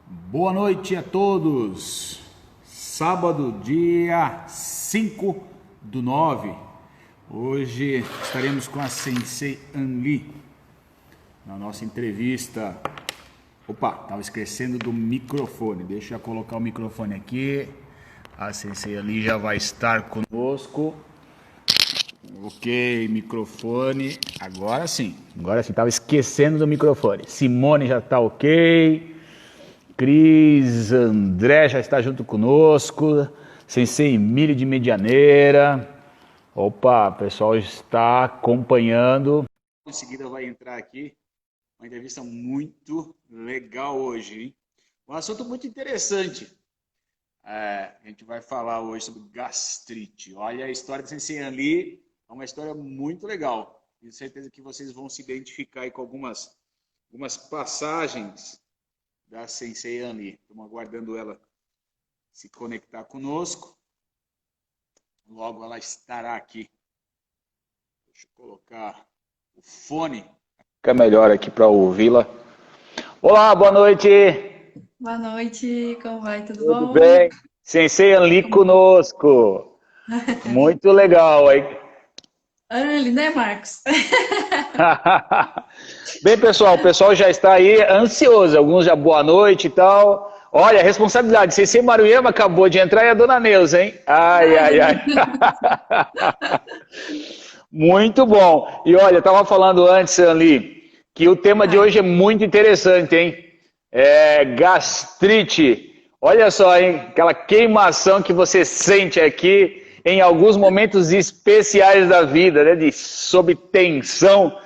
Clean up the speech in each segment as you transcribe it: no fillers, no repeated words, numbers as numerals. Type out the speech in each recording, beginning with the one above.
Boa noite a todos. Sábado, dia 5/9. Hoje estaremos com a Sensei Anli na nossa entrevista. Opa, estava esquecendo do microfone. Deixa eu colocar o microfone aqui. A Sensei Anli já vai estar conosco. Ok, microfone. Agora sim, estava esquecendo do microfone. Simone já está ok. Cris, André já está junto conosco. Sensei Emílio de Medianeira. Opa, o pessoal está acompanhando. Em seguida vai entrar aqui uma entrevista muito legal hoje, hein? Um assunto muito interessante. A gente vai falar hoje sobre gastrite. Olha, a história da Sensei Anli é uma história muito legal. Tenho certeza que vocês vão se identificar aí com algumas passagens da Sensei Anli. Estamos aguardando ela se conectar conosco. Logo ela estará aqui. Deixa eu colocar o fone. Fica melhor aqui para ouvi-la. Olá, boa noite. Boa noite, como vai? Tudo bom? Tudo bem? Sensei Anli conosco. Muito legal, hein? Anli, né, Marcos? Bem, pessoal, o pessoal já está aí ansioso. Alguns já boa noite e tal. Olha, a responsabilidade. Sensei Maruyama acabou de entrar e a dona Neuza, hein? Ai, ai, ai. Muito bom. E olha, eu estava falando antes, Anli, que o tema de hoje é muito interessante, hein? É gastrite. Olha só, hein? Aquela queimação que você sente aqui em alguns momentos especiais da vida, né? Sob tensão.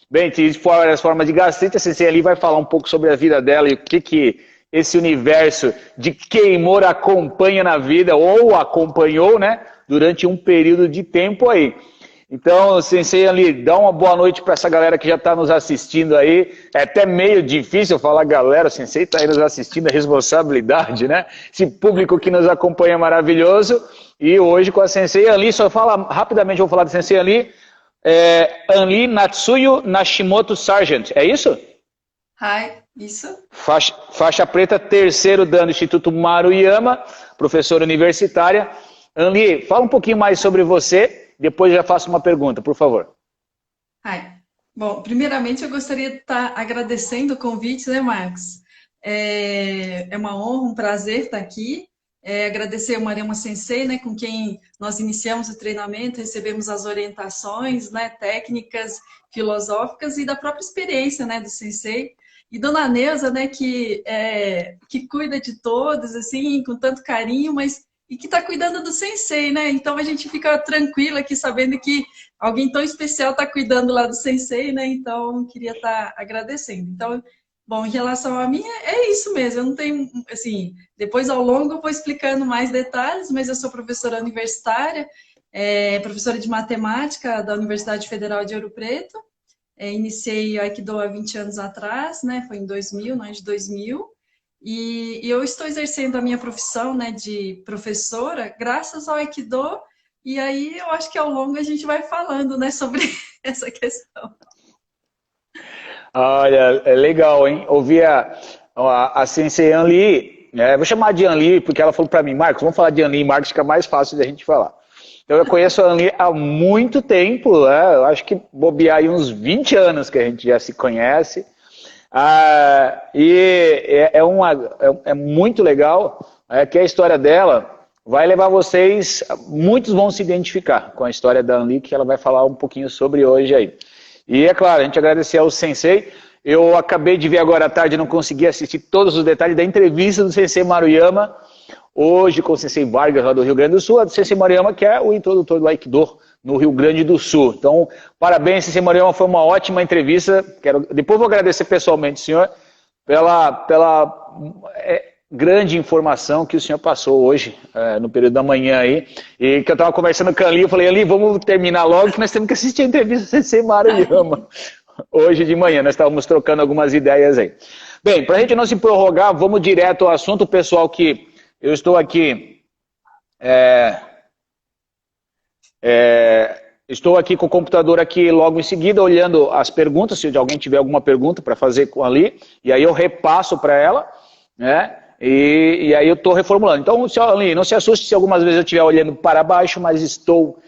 Bem, de várias formas de gastrite, a Sensei Anli vai falar um pouco sobre a vida dela e o que esse universo de queimor acompanha na vida, ou acompanhou, né? Durante um período de tempo aí. Então, Sensei Anli, dá uma boa noite para essa galera que já está nos assistindo aí. É até meio difícil falar galera, o Sensei está aí nos assistindo, a responsabilidade, né? Esse público que nos acompanha é maravilhoso. E hoje com a Sensei Anli, só fala rapidamente, vou falar da Sensei Anli. Anli Natsuyo Nashimoto Sargent, é isso? Isso. Faixa preta, terceiro dan do Instituto Maruyama, professora universitária. Anli, fala um pouquinho mais sobre você, depois já faço uma pergunta, por favor. Bom, primeiramente eu gostaria de estar agradecendo o convite, né, Marcos? É uma honra, um prazer estar aqui. Agradecer ao Maruyama Sensei, né, com quem nós iniciamos o treinamento, recebemos as orientações, né, técnicas, filosóficas e da própria experiência, né, do Sensei. E Dona Neuza, né, que cuida de todos, assim, com tanto carinho, e que está cuidando do Sensei, né? Então a gente fica tranquila aqui sabendo que alguém tão especial está cuidando lá do Sensei, né? Então queria estar agradecendo. Então, bom, em relação a mim, é isso mesmo. Eu não tenho, assim, depois ao longo eu vou explicando mais detalhes, mas eu sou professora universitária, professora de matemática da Universidade Federal de Ouro Preto. Iniciei o Aikido há 20 anos atrás, né? Foi em 2000, no ano de 2000. E eu estou exercendo a minha profissão, né, de professora graças ao Aikido. E aí eu acho que ao longo a gente vai falando, né, sobre essa questão. Olha, é legal, hein? Ouvir a Sensei Anli, vou chamar de Anli porque ela falou para mim, Marcos, vamos falar de Anli, Marcos, fica mais fácil da gente falar. Então eu conheço a Anli há muito tempo, né? Eu acho que bobear aí uns 20 anos que a gente já se conhece. E é muito legal que a história dela vai levar vocês, muitos vão se identificar com a história da Anli, que ela vai falar um pouquinho sobre hoje aí. E é claro, a gente agradecer ao Sensei. Eu acabei de ver agora à tarde, não consegui assistir todos os detalhes da entrevista do Sensei Maruyama, hoje com o Sensei Vargas, lá do Rio Grande do Sul, a do Sensei Maruyama, que é o introdutor do Aikido no Rio Grande do Sul. Então, parabéns, Sensei Maruyama, foi uma ótima entrevista. Depois vou agradecer pessoalmente, senhor, pela grande informação que o senhor passou hoje, no período da manhã aí, e que eu estava conversando com a Ali, eu falei, Ali, vamos terminar logo, que nós temos que assistir a entrevista do Sensei Maruyama, hoje de manhã, nós estávamos trocando algumas ideias aí. Bem, para a gente não se prorrogar, vamos direto ao assunto, pessoal, que eu estou aqui, estou aqui com o computador aqui logo em seguida, olhando as perguntas, se alguém tiver alguma pergunta para fazer com a Ali, e aí eu repasso para ela. né? E aí eu estou reformulando. Então, Anli, não se assuste se algumas vezes eu estiver olhando para baixo, mas estou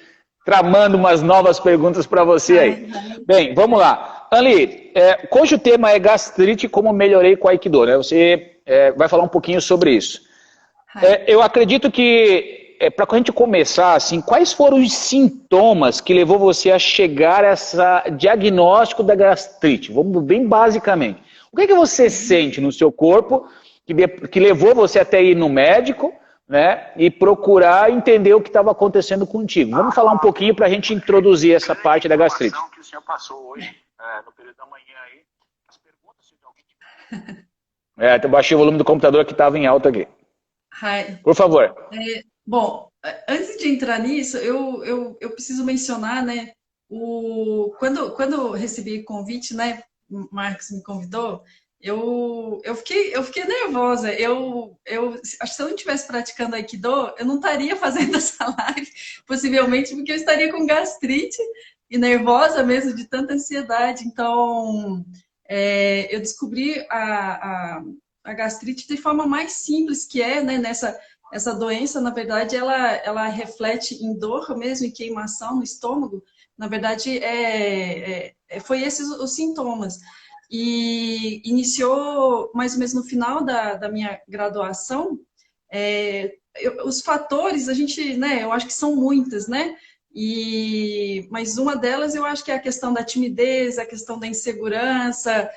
tramando umas novas perguntas para você aí. Bem, vamos lá. Anli, hoje o tema é gastrite, como melhorei com a Aikido, né? Você vai falar um pouquinho sobre isso. Eu acredito que, para a gente começar, assim, quais foram os sintomas que levou você a chegar a esse diagnóstico da gastrite? Vamos bem basicamente. O que é que você sente no seu corpo que levou você até ir no médico, né, e procurar entender o que estava acontecendo contigo? Vamos falar um pouquinho para a gente introduzir essa parte da gastrite. Que o senhor passou hoje, no período da manhã aí, as perguntas de alguém... Eu baixei o volume do computador que estava em alta aqui. Por favor. Bom, antes de entrar nisso, eu preciso mencionar, né, quando eu recebi o convite, né, o Marcos me convidou, eu fiquei nervosa. Acho que se eu não estivesse praticando Aikido, eu não estaria fazendo essa live, possivelmente, porque eu estaria com gastrite e nervosa mesmo, de tanta ansiedade. Então, eu descobri a gastrite de forma mais simples, que né, essa doença, na verdade, ela reflete em dor mesmo, em queimação no estômago. Na verdade, foi esses os sintomas. E iniciou mais ou menos no final da minha graduação. Os fatores, a gente, né, eu acho que são muitas, né? Mas uma delas eu acho que é a questão da timidez, a questão da insegurança.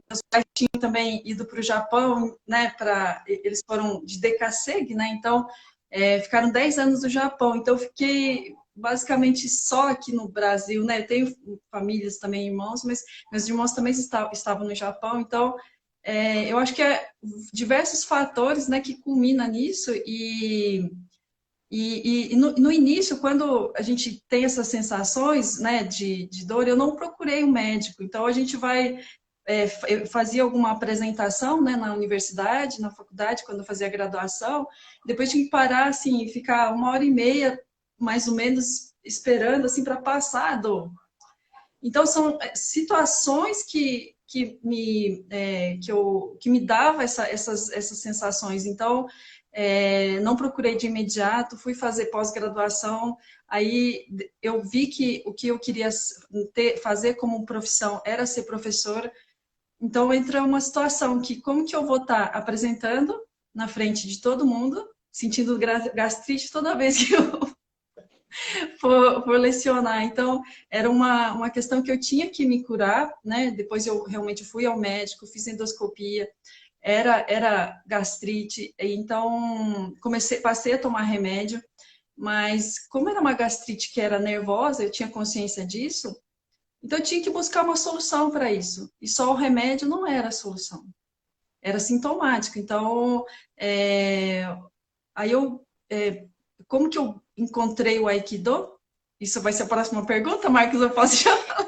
Meus pais tinham também ido para o Japão, né? Eles foram de Decassegue, né? Então, ficaram 10 anos no Japão. Então, eu fiquei basicamente só aqui no Brasil, né? Eu tenho famílias também, irmãos, mas meus irmãos também estavam no Japão. Então, eu acho que diversos fatores, né, que culminam nisso. E no início, quando a gente tem essas sensações, né, de dor, eu não procurei um médico. Então, a gente eu fazia alguma apresentação, né, na universidade, na faculdade, quando eu fazia a graduação. Depois tinha que parar, assim, ficar 1h30, mais ou menos, esperando, assim, para passar a dor. Então, são situações que me davam essas sensações. Então, não procurei de imediato, fui fazer pós-graduação. Aí eu vi que o que eu queria fazer como profissão era ser professora. Então, entra uma situação que, como que eu vou estar apresentando na frente de todo mundo, sentindo gastrite toda vez que eu for lecionar. Então, era uma questão que eu tinha que me curar, né? Depois eu realmente fui ao médico, fiz endoscopia, era gastrite, então passei a tomar remédio, mas como era uma gastrite que era nervosa, eu tinha consciência disso, então eu tinha que buscar uma solução para isso. E só o remédio não era a solução. Era sintomático. Então, como que eu encontrei o Aikido? Isso vai ser a próxima pergunta, Marcos? Eu posso já falar?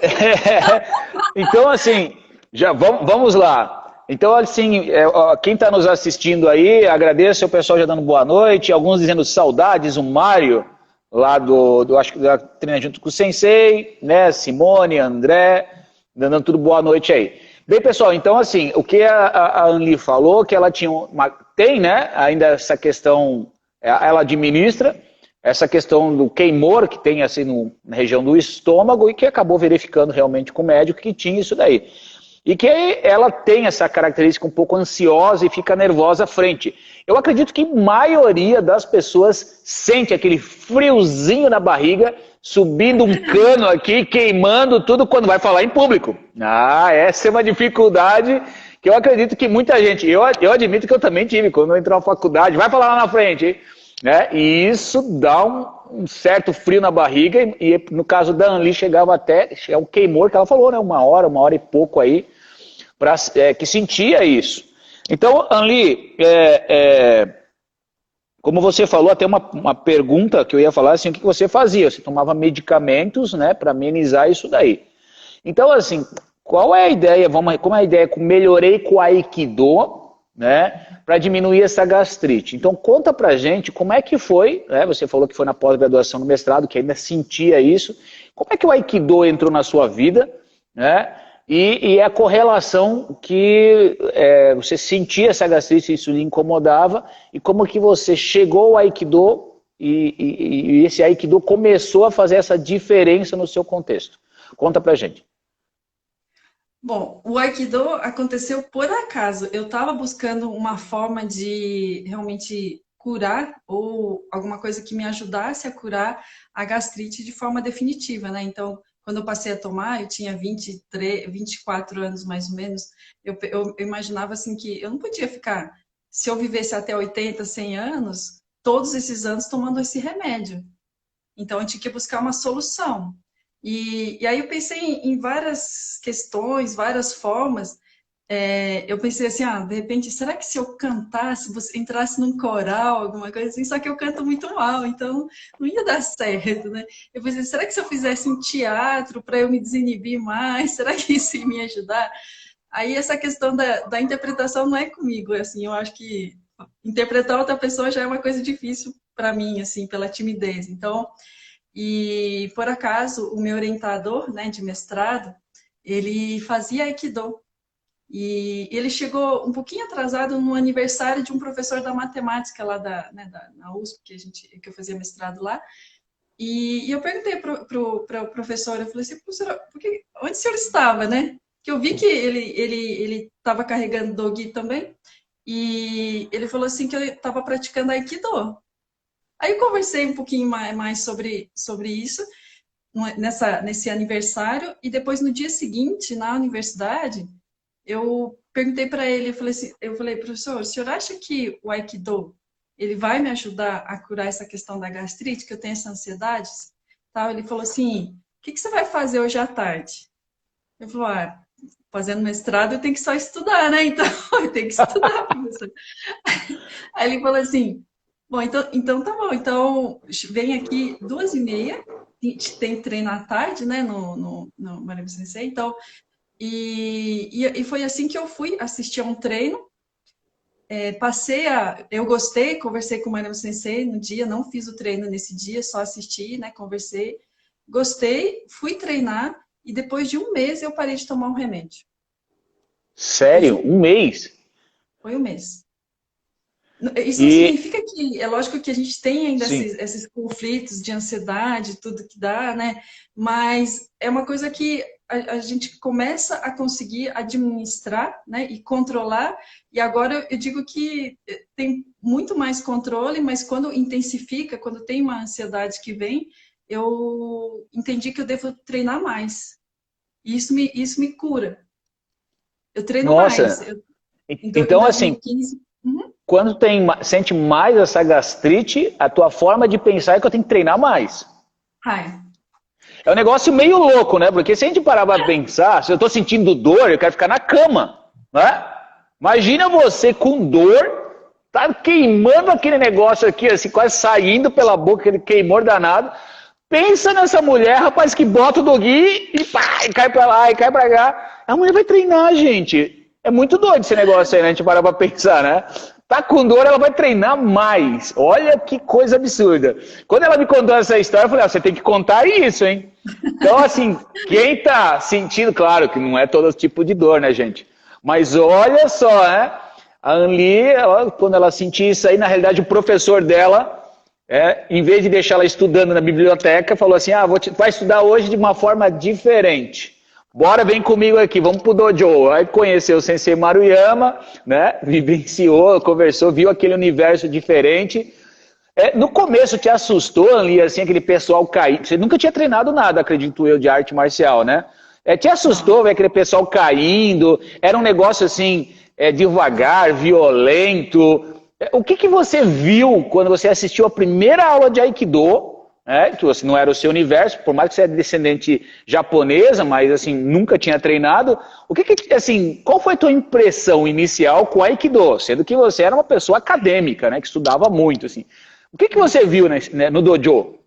Então, assim, já vamos lá. Então, assim, quem está nos assistindo aí, agradeço o pessoal já dando boa noite, alguns dizendo saudades, o Mário, lá acho que da treina junto com o Sensei, né, Simone, André, dando tudo boa noite aí. Bem, pessoal, então, assim, o que a Anli falou, que ela tem, né, ainda essa questão, ela administra essa questão do queimor que tem, assim, na região do estômago, e que acabou verificando realmente com o médico que tinha isso daí. E que ela tem essa característica um pouco ansiosa e fica nervosa à frente. Eu acredito que a maioria das pessoas sente aquele friozinho na barriga, subindo um cano aqui, queimando tudo quando vai falar em público. Essa é uma dificuldade que eu acredito que muita gente... Eu admito que eu também tive, quando eu entrei na faculdade, vai falar lá na frente, hein? Né? E isso dá um certo frio na barriga, e no caso da Anli chegava até um queimor, que ela falou, né? uma hora e pouco aí, que sentia isso. Então, Anli, como você falou, até uma pergunta que eu ia falar, assim, o que você fazia? Você tomava medicamentos, né, para amenizar isso daí. Então, assim, qual é a ideia? Como é a ideia que melhorei com o Aikido, né, para diminuir essa gastrite? Então, conta pra gente como é que foi, né, você falou que foi na pós-graduação, no mestrado, que ainda sentia isso. Como é que o Aikido entrou na sua vida, né? E a correlação que você sentia essa gastrite, isso lhe incomodava, e como que você chegou ao Aikido e esse Aikido começou a fazer essa diferença no seu contexto. Conta pra gente. Bom, o Aikido aconteceu por acaso. Eu estava buscando uma forma de realmente curar ou alguma coisa que me ajudasse a curar a gastrite de forma definitiva, né? Então, quando eu passei a tomar, eu tinha 23, 24 anos mais ou menos, eu imaginava assim que eu não podia ficar, se eu vivesse até 80, 100 anos, todos esses anos tomando esse remédio. Então, eu tinha que buscar uma solução. E aí eu pensei em várias questões, várias formas. Eu pensei assim, de repente, será que se eu cantasse, você entrasse num coral, alguma coisa assim, só que eu canto muito mal, então não ia dar certo, né? Eu pensei, será que se eu fizesse um teatro para eu me desinibir mais, será que isso ia me ajudar? Aí essa questão da interpretação não é comigo, assim, eu acho que interpretar outra pessoa já é uma coisa difícil para mim, assim, pela timidez. Então, e por acaso, o meu orientador, né, de mestrado, ele fazia Aikido. E ele chegou um pouquinho atrasado no aniversário de um professor da matemática lá na USP, que eu fazia mestrado lá. E eu perguntei para o professor, eu falei assim, professor, onde o senhor estava, né? Que eu vi que ele estava carregando Dogi também. E ele falou assim que eu estava praticando Aikido. Aí eu conversei um pouquinho mais sobre isso nesse aniversário e depois no dia seguinte, na universidade, eu perguntei para ele, eu falei, professor, o senhor acha que o Aikido ele vai me ajudar a curar essa questão da gastrite, que eu tenho essa ansiedade? Tal? Ele falou assim, o que você vai fazer hoje à tarde? Eu falei, fazendo mestrado eu tenho que só estudar, né? Então, eu tenho que estudar, professor. Aí ele falou assim, bom, então tá bom. Então, vem aqui 2h30, tem treino à tarde, né, no Maria Sensei. Então, e foi assim que eu fui assistir a um treino. Eu gostei, conversei com o Maria Sensei no dia, não fiz o treino nesse dia, só assisti, né, conversei. Gostei, fui treinar e depois de um mês eu parei de tomar um remédio. Sério? Um mês? Foi um mês. Isso não E, significa que, é lógico que a gente tem ainda sim, esses conflitos de ansiedade, tudo que dá, né? Mas é uma coisa que a gente começa a conseguir administrar, né? E controlar. E agora eu digo que tem muito mais controle, mas quando intensifica, quando tem uma ansiedade que vem, eu entendi que eu devo treinar mais. E isso me cura. Eu treino mais. nossa. Em Então, assim, 2015. quando sente mais essa gastrite, a tua forma de pensar é que eu tenho que treinar mais. Ai, É um negócio meio louco, né? Porque se a gente parar pra pensar, se eu tô sentindo dor, eu quero ficar na cama, né? Imagina você com dor, tá queimando aquele negócio aqui, assim, quase saindo pela boca, aquele queimor danado. Pensa nessa mulher, rapaz, que bota o dogui e pá, e cai pra lá, e cai pra cá. A mulher vai treinar, gente. É muito doido esse negócio aí, né? A gente parar pra pensar, né? Tá com dor, ela vai treinar mais. Olha que coisa absurda. Quando ela me contou essa história, eu falei, você tem que contar isso, hein? Então, assim, quem tá sentindo, claro que não é todo tipo de dor, né, gente? Mas olha só, né? A Anli, quando ela sentia isso aí, na realidade, o professor dela, em vez de deixar ela estudando na biblioteca, falou assim, vai estudar hoje de uma forma diferente. Bora, vem comigo aqui, vamos pro dojo. Aí conheceu o Sensei Maruyama, né? Vivenciou, conversou, viu aquele universo diferente. No começo te assustou ali, assim, aquele pessoal cair. Você nunca tinha treinado nada, acredito eu, de arte marcial, né? Te assustou ver aquele pessoal caindo? Era um negócio assim, devagar, violento. O que você viu quando você assistiu a primeira aula de Aikido? Que você não era o seu universo, por mais que você é descendente japonesa, mas assim, nunca tinha treinado. Assim, qual foi a tua impressão inicial com Aikido? Sendo que você era uma pessoa acadêmica, né, que estudava muito, assim. O que você viu no dojo?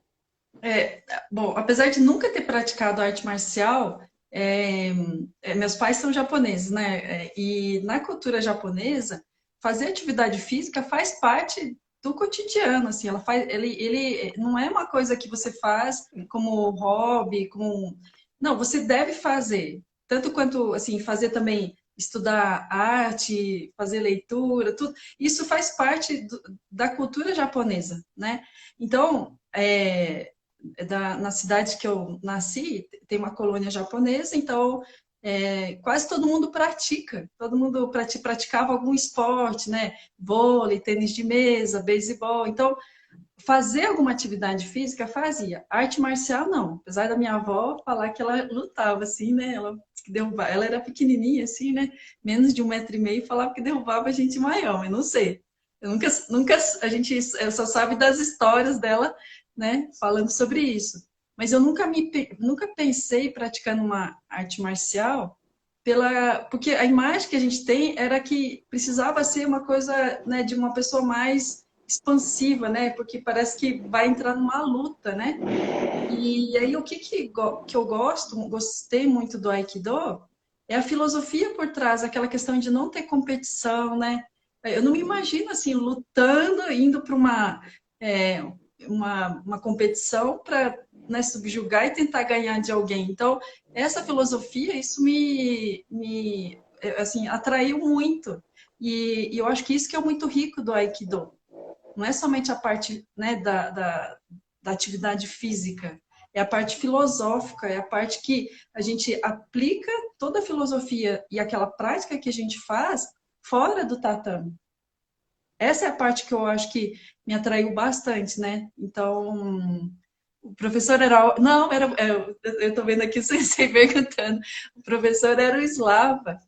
Bom, apesar de nunca ter praticado arte marcial, meus pais são japoneses, né? E na cultura japonesa, fazer atividade física faz parte do cotidiano, assim, ele não é uma coisa que você faz como hobby, não, você deve fazer. tanto quanto, assim, fazer também, estudar arte, fazer leitura, tudo, isso faz parte da cultura japonesa, né? Então, na cidade que eu nasci, tem uma colônia japonesa, então quase todo mundo pratica, todo mundo praticava algum esporte, né? Vôlei, tênis de mesa, beisebol. Então, fazer alguma atividade física fazia. Arte marcial, não. Apesar da minha avó falar que ela lutava, assim, né? Ela era pequenininha, assim, né? Menos de 1,5 m, falava que derrubava gente maior, mas não sei. Eu nunca, a gente só sabe das histórias dela, né? Falando sobre isso. Mas eu nunca pensei praticando uma arte marcial porque a imagem que a gente tem era que precisava ser uma coisa, né, de uma pessoa mais expansiva, né? Porque parece que vai entrar numa luta, né? E aí o que eu gostei muito do Aikido é a filosofia por trás, aquela questão de não ter competição, né? Eu não me imagino assim lutando, indo para uma competição para, né, subjugar e tentar ganhar de alguém. Então, essa filosofia, isso assim, atraiu muito. E eu acho que isso que é muito rico do Aikido. Não é somente a parte, né, da atividade física, é a parte filosófica, é a parte que a gente aplica toda a filosofia e aquela prática que a gente faz fora do tatame. Essa é a parte que eu acho que me atraiu bastante, né? Então, o professor era... Não, eu estou vendo aqui o sensei perguntando. O professor era o Slava.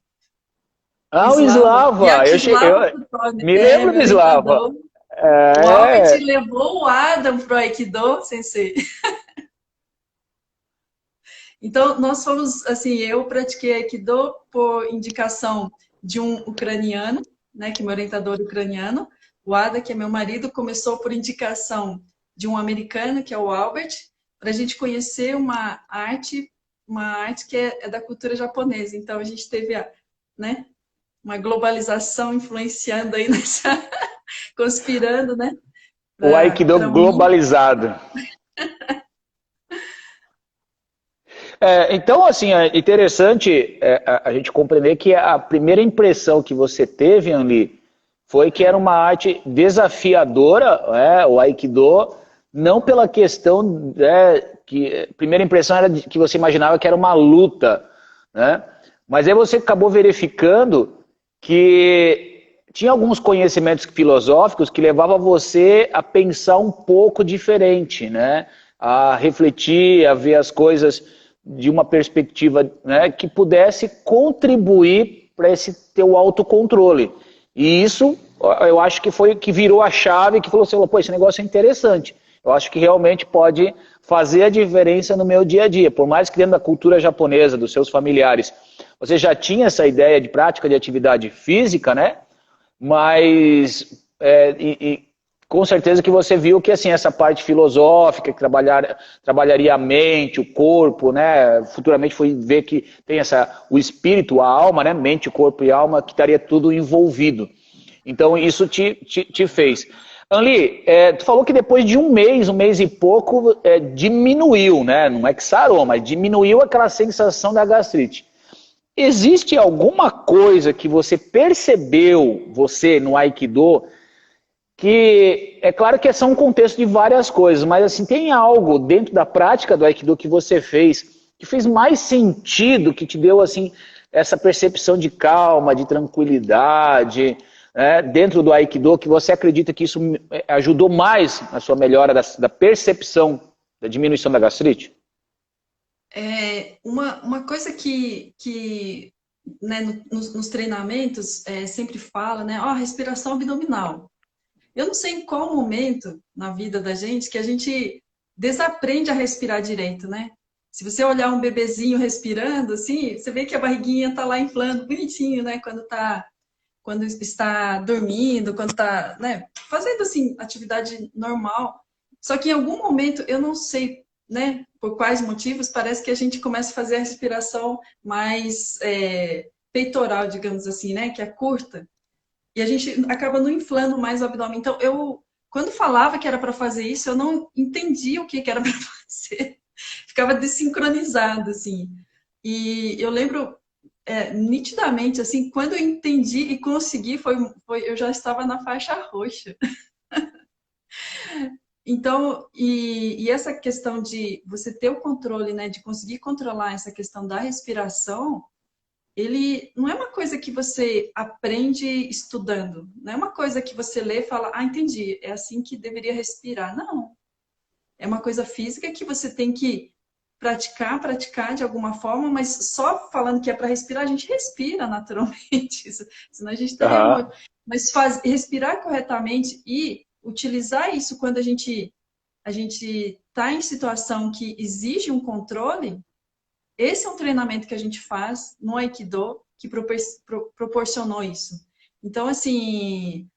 O Ah, o Slava. Slava, Slava Kutone, me lembro meu do Slava. orientador. O Albert É, levou o Adam pro Aikido, sensei. Então, nós fomos, assim, eu pratiquei Aikido por indicação de um ucraniano, né, que é meu orientador ucraniano. O Ada, que é meu marido, começou por indicação de um americano, que é o Albert, para a gente conhecer uma arte que é da cultura japonesa. Então, a gente teve né, uma globalização influenciando aí nessa, conspirando, né, o Aikido para unir. globalizado. Então, assim, é interessante a gente compreender que a primeira impressão que você teve, Anli, foi que era uma arte desafiadora, o Aikido, não pela questão que a primeira impressão era que você imaginava que era uma luta, né? Mas aí você acabou verificando que tinha alguns conhecimentos filosóficos que levavam você a pensar um pouco diferente, né? A refletir, a ver as coisas de uma perspectiva, né, que pudesse contribuir para esse teu autocontrole. E isso, eu acho que foi que virou a chave, que falou assim, pô, esse negócio é interessante. Eu acho que realmente pode fazer a diferença no meu dia a dia. Por mais que dentro da cultura japonesa, dos seus familiares, você já tinha essa ideia de prática de atividade física, né? Mas com certeza que você viu que assim, essa parte filosófica, que trabalharia a mente, o corpo, né? Futuramente foi ver que tem o espírito, a alma, né? Mente, corpo e alma, que estaria tudo envolvido. Então isso te fez. Anli, tu falou que depois de um mês e pouco, diminuiu, né? Não é que sarou, mas diminuiu aquela sensação da gastrite. Existe alguma coisa que você percebeu, você no Aikido, que é claro que é só um contexto de várias coisas, mas assim, tem algo dentro da prática do Aikido que você fez, que fez mais sentido, que te deu assim essa percepção de calma, de tranquilidade, né, dentro do Aikido, que você acredita que isso ajudou mais na sua melhora da percepção da diminuição da gastrite? Uma coisa que né, nos treinamentos sempre fala, né, respiração abdominal. Eu não sei em qual momento na vida da gente que a gente desaprende a respirar direito, né? Se você olhar um bebezinho respirando, assim, você vê que a barriguinha tá lá inflando, bonitinho, né? Quando está dormindo, quando está, né, fazendo assim atividade normal. Só que em algum momento, eu não sei, né, por quais motivos, parece que a gente começa a fazer a respiração mais peitoral, digamos assim, né, que é curta. E a gente acaba não inflando mais o abdômen. Então, quando falava que era para fazer isso, eu não entendia o que era para fazer. Ficava desincronizado, assim. E eu lembro nitidamente, assim, quando eu entendi e consegui, eu já estava na faixa roxa. Então, e essa questão de você ter o controle, né, de conseguir controlar essa questão da respiração, ele não é uma coisa que você aprende estudando, não é uma coisa que você lê e fala, ah, entendi, é assim que deveria respirar. Não, é uma coisa física que você tem que praticar de alguma forma, mas só falando que é para respirar, a gente respira naturalmente, senão a gente estaria Aham. morto. Mas respirar corretamente e utilizar isso quando a gente está em situação que exige um controle, esse é um treinamento que a gente faz no Aikido que proporcionou isso. Então, assim,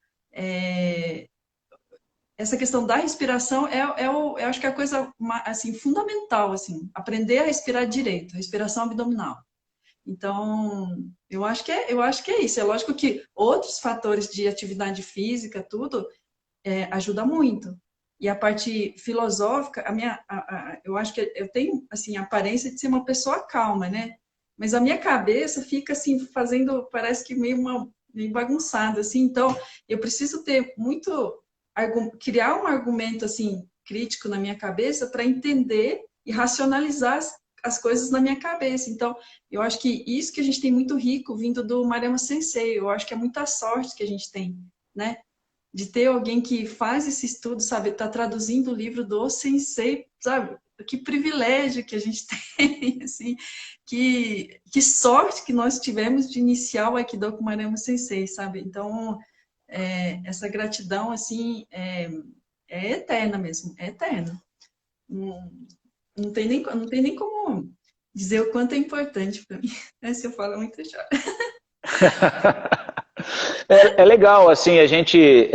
essa questão da respiração eu acho que é a coisa assim, fundamental, assim, aprender a respirar direito, respiração abdominal. Então, eu acho que é isso. É lógico que outros fatores de atividade física, tudo, ajuda muito. E a parte filosófica, eu acho que eu tenho assim a aparência de ser uma pessoa calma, né? Mas a minha cabeça fica assim fazendo, parece que meio bagunçada assim. Então, eu preciso ter muito criar um argumento assim crítico na minha cabeça para entender e racionalizar as coisas na minha cabeça. Então, eu acho que isso que a gente tem muito rico vindo do Mariama Sensei. Eu acho que é muita sorte que a gente tem, né? De ter alguém que faz esse estudo, sabe? Está traduzindo o livro do Sensei, sabe? Que privilégio que a gente tem, assim, que sorte que nós tivemos de iniciar o Aikido com o Mariama Sensei, sabe? Então, essa gratidão, assim, é eterna mesmo, é eterna. Não, não tem nem como dizer o quanto é importante para mim. Se eu falo muito, eu choro. É legal, assim, a gente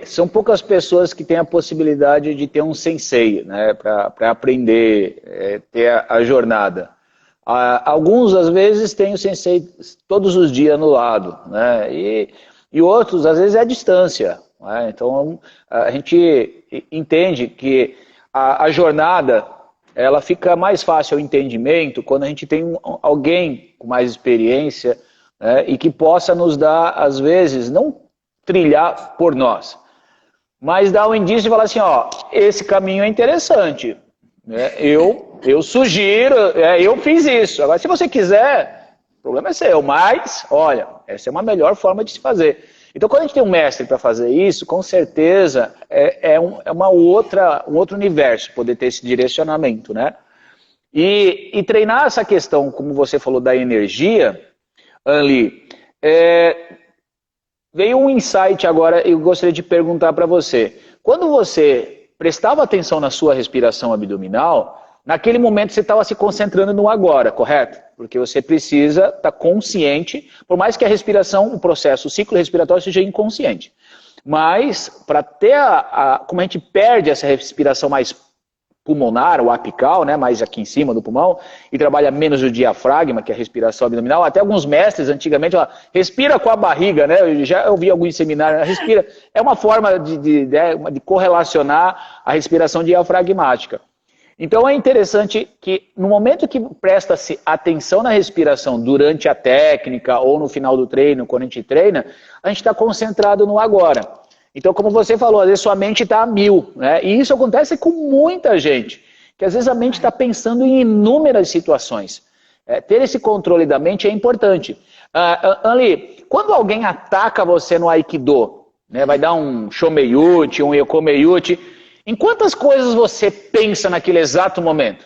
são poucas pessoas que têm a possibilidade de ter um sensei, né, para aprender, ter a jornada. Alguns, às vezes, têm o sensei todos os dias no lado, né, e outros, às vezes, é à distância. Né, então, a gente entende que a jornada, ela fica mais fácil ao entendimento quando a gente tem alguém com mais experiência, né, e que possa nos dar, às vezes, não trilhar por nós, mas dar um indício e falar assim, ó, esse caminho é interessante, né? Eu sugiro, eu fiz isso. Agora, se você quiser, o problema é seu, mas, olha, essa é uma melhor forma de se fazer. Então, quando a gente tem um mestre para fazer isso, com certeza é um outro universo poder ter esse direcionamento, né? E treinar essa questão, como você falou, da energia, Anli, veio um insight agora, eu gostaria de perguntar para você. Quando você prestava atenção na sua respiração abdominal, naquele momento você estava se concentrando no agora, correto? Porque você precisa estar consciente, por mais que a respiração, o processo, o ciclo respiratório seja inconsciente. Mas, para ter como a gente perde essa respiração mais pulmonar, ou apical, né, mais aqui em cima do pulmão, e trabalha menos o diafragma, que é a respiração abdominal. Até alguns mestres, antigamente, respira com a barriga, né, eu já ouvi alguns seminários, respira, é uma forma de correlacionar a respiração diafragmática. Então é interessante que no momento que presta-se atenção na respiração durante a técnica ou no final do treino, quando a gente treina, a gente está concentrado no agora. Então, como você falou, às vezes sua mente está a 1000, né? E isso acontece com muita gente, que às vezes a mente está pensando em inúmeras situações. Ter esse controle da mente é importante. Anli, quando alguém ataca você no Aikido, né, vai dar um Shomeyuchi, um Yokomeyuchi, em quantas coisas você pensa naquele exato momento?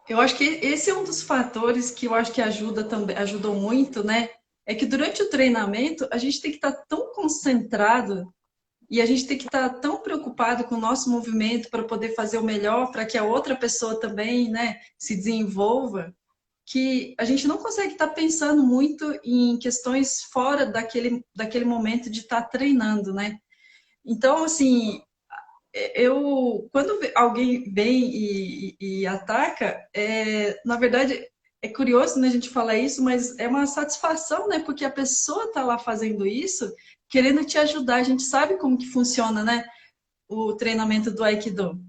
Eu acho que esse é um dos fatores que eu acho que ajudou muito, né? É que durante o treinamento a gente tem que estar tão concentrado e a gente tem que estar tão preocupado com o nosso movimento para poder fazer o melhor, para que a outra pessoa também, né, se desenvolva, que a gente não consegue estar pensando muito em questões fora daquele momento de estar treinando, né? Então, assim, quando alguém vem e ataca, na verdade, é curioso, né, a gente falar isso, mas é uma satisfação, né? Porque a pessoa está lá fazendo isso, querendo te ajudar. A gente sabe como que funciona, né? O treinamento do Aikido.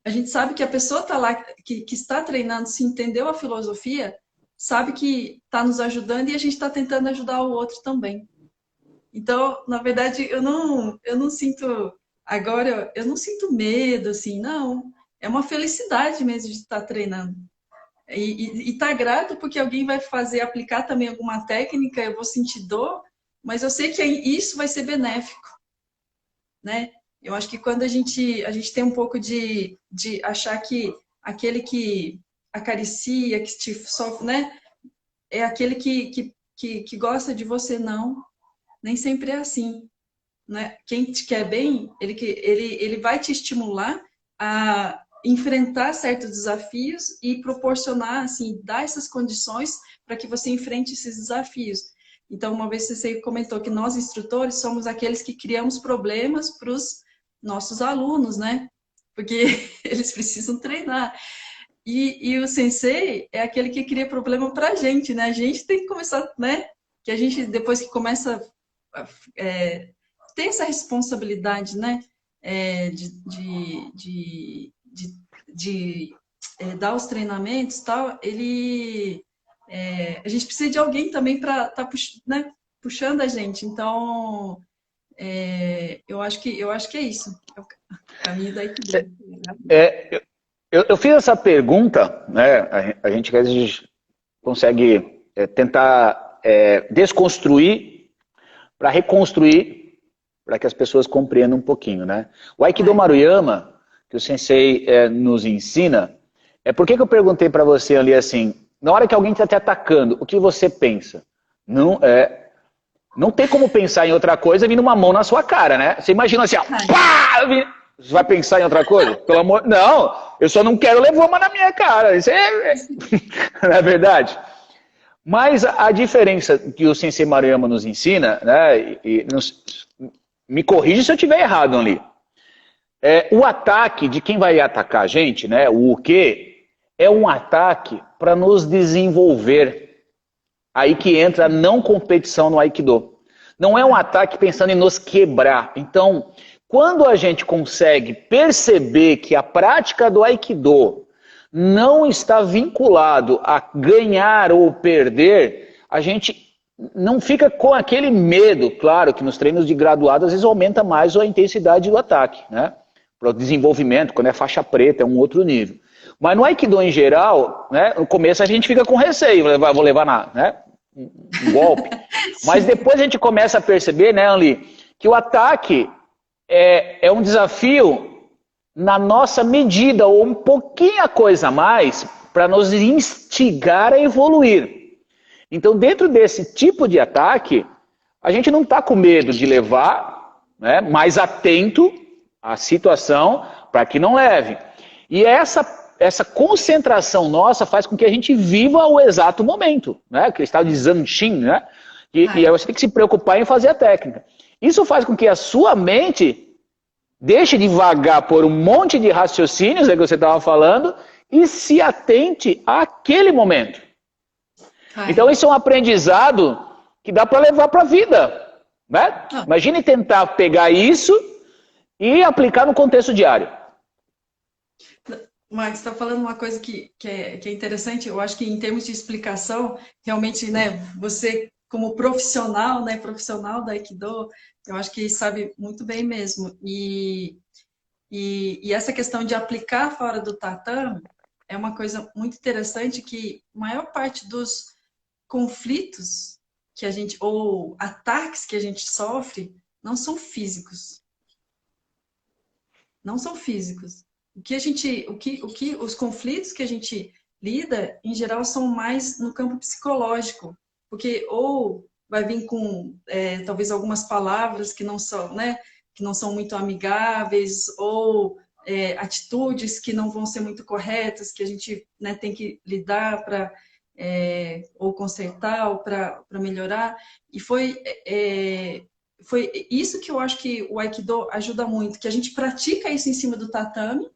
A gente sabe que a pessoa tá lá, que está treinando, se entendeu a filosofia, sabe que está nos ajudando e a gente está tentando ajudar o outro também. Então, na verdade, eu não sinto, agora, eu não sinto medo, assim, não. É uma felicidade mesmo de estar treinando. E tá grato porque alguém vai fazer, aplicar também alguma técnica, eu vou sentir dor, mas eu sei que isso vai ser benéfico, né? Eu acho que quando a gente tem um pouco de achar que aquele que acaricia, que te sofre, né? É aquele que gosta de você, não. Nem sempre é assim, né? Quem te quer bem, ele vai te estimular a enfrentar certos desafios e proporcionar, assim, dar essas condições para que você enfrente esses desafios. Então, uma vez você comentou que nós, instrutores, somos aqueles que criamos problemas para os nossos alunos, né? Porque eles precisam treinar. E o sensei é aquele que cria problema para a gente, né? A gente tem que começar, né? Que a gente, depois que começa é, ter essa responsabilidade, né? É, dar os treinamentos e tal, a gente precisa de alguém também para estar né, puxando a gente. Então, eu acho que é isso. É o caminho da Aikido. Eu fiz essa pergunta, né? A gente às vezes consegue tentar desconstruir para reconstruir, para que as pessoas compreendam um pouquinho, né? O Aikido Maruyama, que o sensei nos ensina, por que eu perguntei para você ali assim, na hora que alguém está te atacando, o que você pensa? Não tem como pensar em outra coisa vindo uma mão na sua cara, né? Você imagina assim, ó, pá! Você vai pensar em outra coisa? Pelo amor... Não, eu só não quero levar uma na minha cara. Isso não é verdade? Mas a diferença que o Sensei Maruyama nos ensina, né, me corrija se eu estiver errado ali, o ataque de quem vai atacar a gente, né, o Uke, é um ataque para nos desenvolver. Aí que entra a não competição no Aikido. Não é um ataque pensando em nos quebrar. Então, quando a gente consegue perceber que a prática do Aikido não está vinculado a ganhar ou perder, a gente não fica com aquele medo. Claro que nos treinos de graduado às vezes aumenta mais a intensidade do ataque, né? Para o desenvolvimento, quando é faixa preta, é um outro nível. Mas no Aikido em geral, né, no começo a gente fica com receio, vou levar né, um golpe. Mas depois a gente começa a perceber, né, Anli, que o ataque é um desafio na nossa medida, ou um pouquinho a coisa a mais, para nos instigar a evoluir. Então, dentro desse tipo de ataque, a gente não está com medo de levar, né, mais atento à situação para que não leve. E essa concentração nossa faz com que a gente viva o exato momento, né, que é o estado de Zanshin, né, e aí você tem que se preocupar em fazer a técnica. Isso faz com que a sua mente deixe de vagar por um monte de raciocínios, que você estava falando, e se atente àquele momento. Então isso é um aprendizado que dá para levar para a vida, né? Imagine tentar pegar isso e aplicar no contexto diário. Max, está falando uma coisa que é interessante. Eu acho que em termos de explicação, realmente, né, você como profissional, né, profissional da Aikido, eu acho que sabe muito bem mesmo. E essa questão de aplicar fora do tatame é uma coisa muito interessante, que a maior parte dos conflitos que a gente, ou ataques que a gente sofre, não são físicos. Não são físicos. Os conflitos que a gente lida, em geral, são mais no campo psicológico, porque ou vai vir com talvez algumas palavras que não são, né, que não são muito amigáveis, ou atitudes que não vão ser muito corretas, que a gente, né, tem que lidar para ou consertar ou para melhorar. E foi isso que eu acho que o Aikido ajuda muito, que a gente pratica isso em cima do tatame,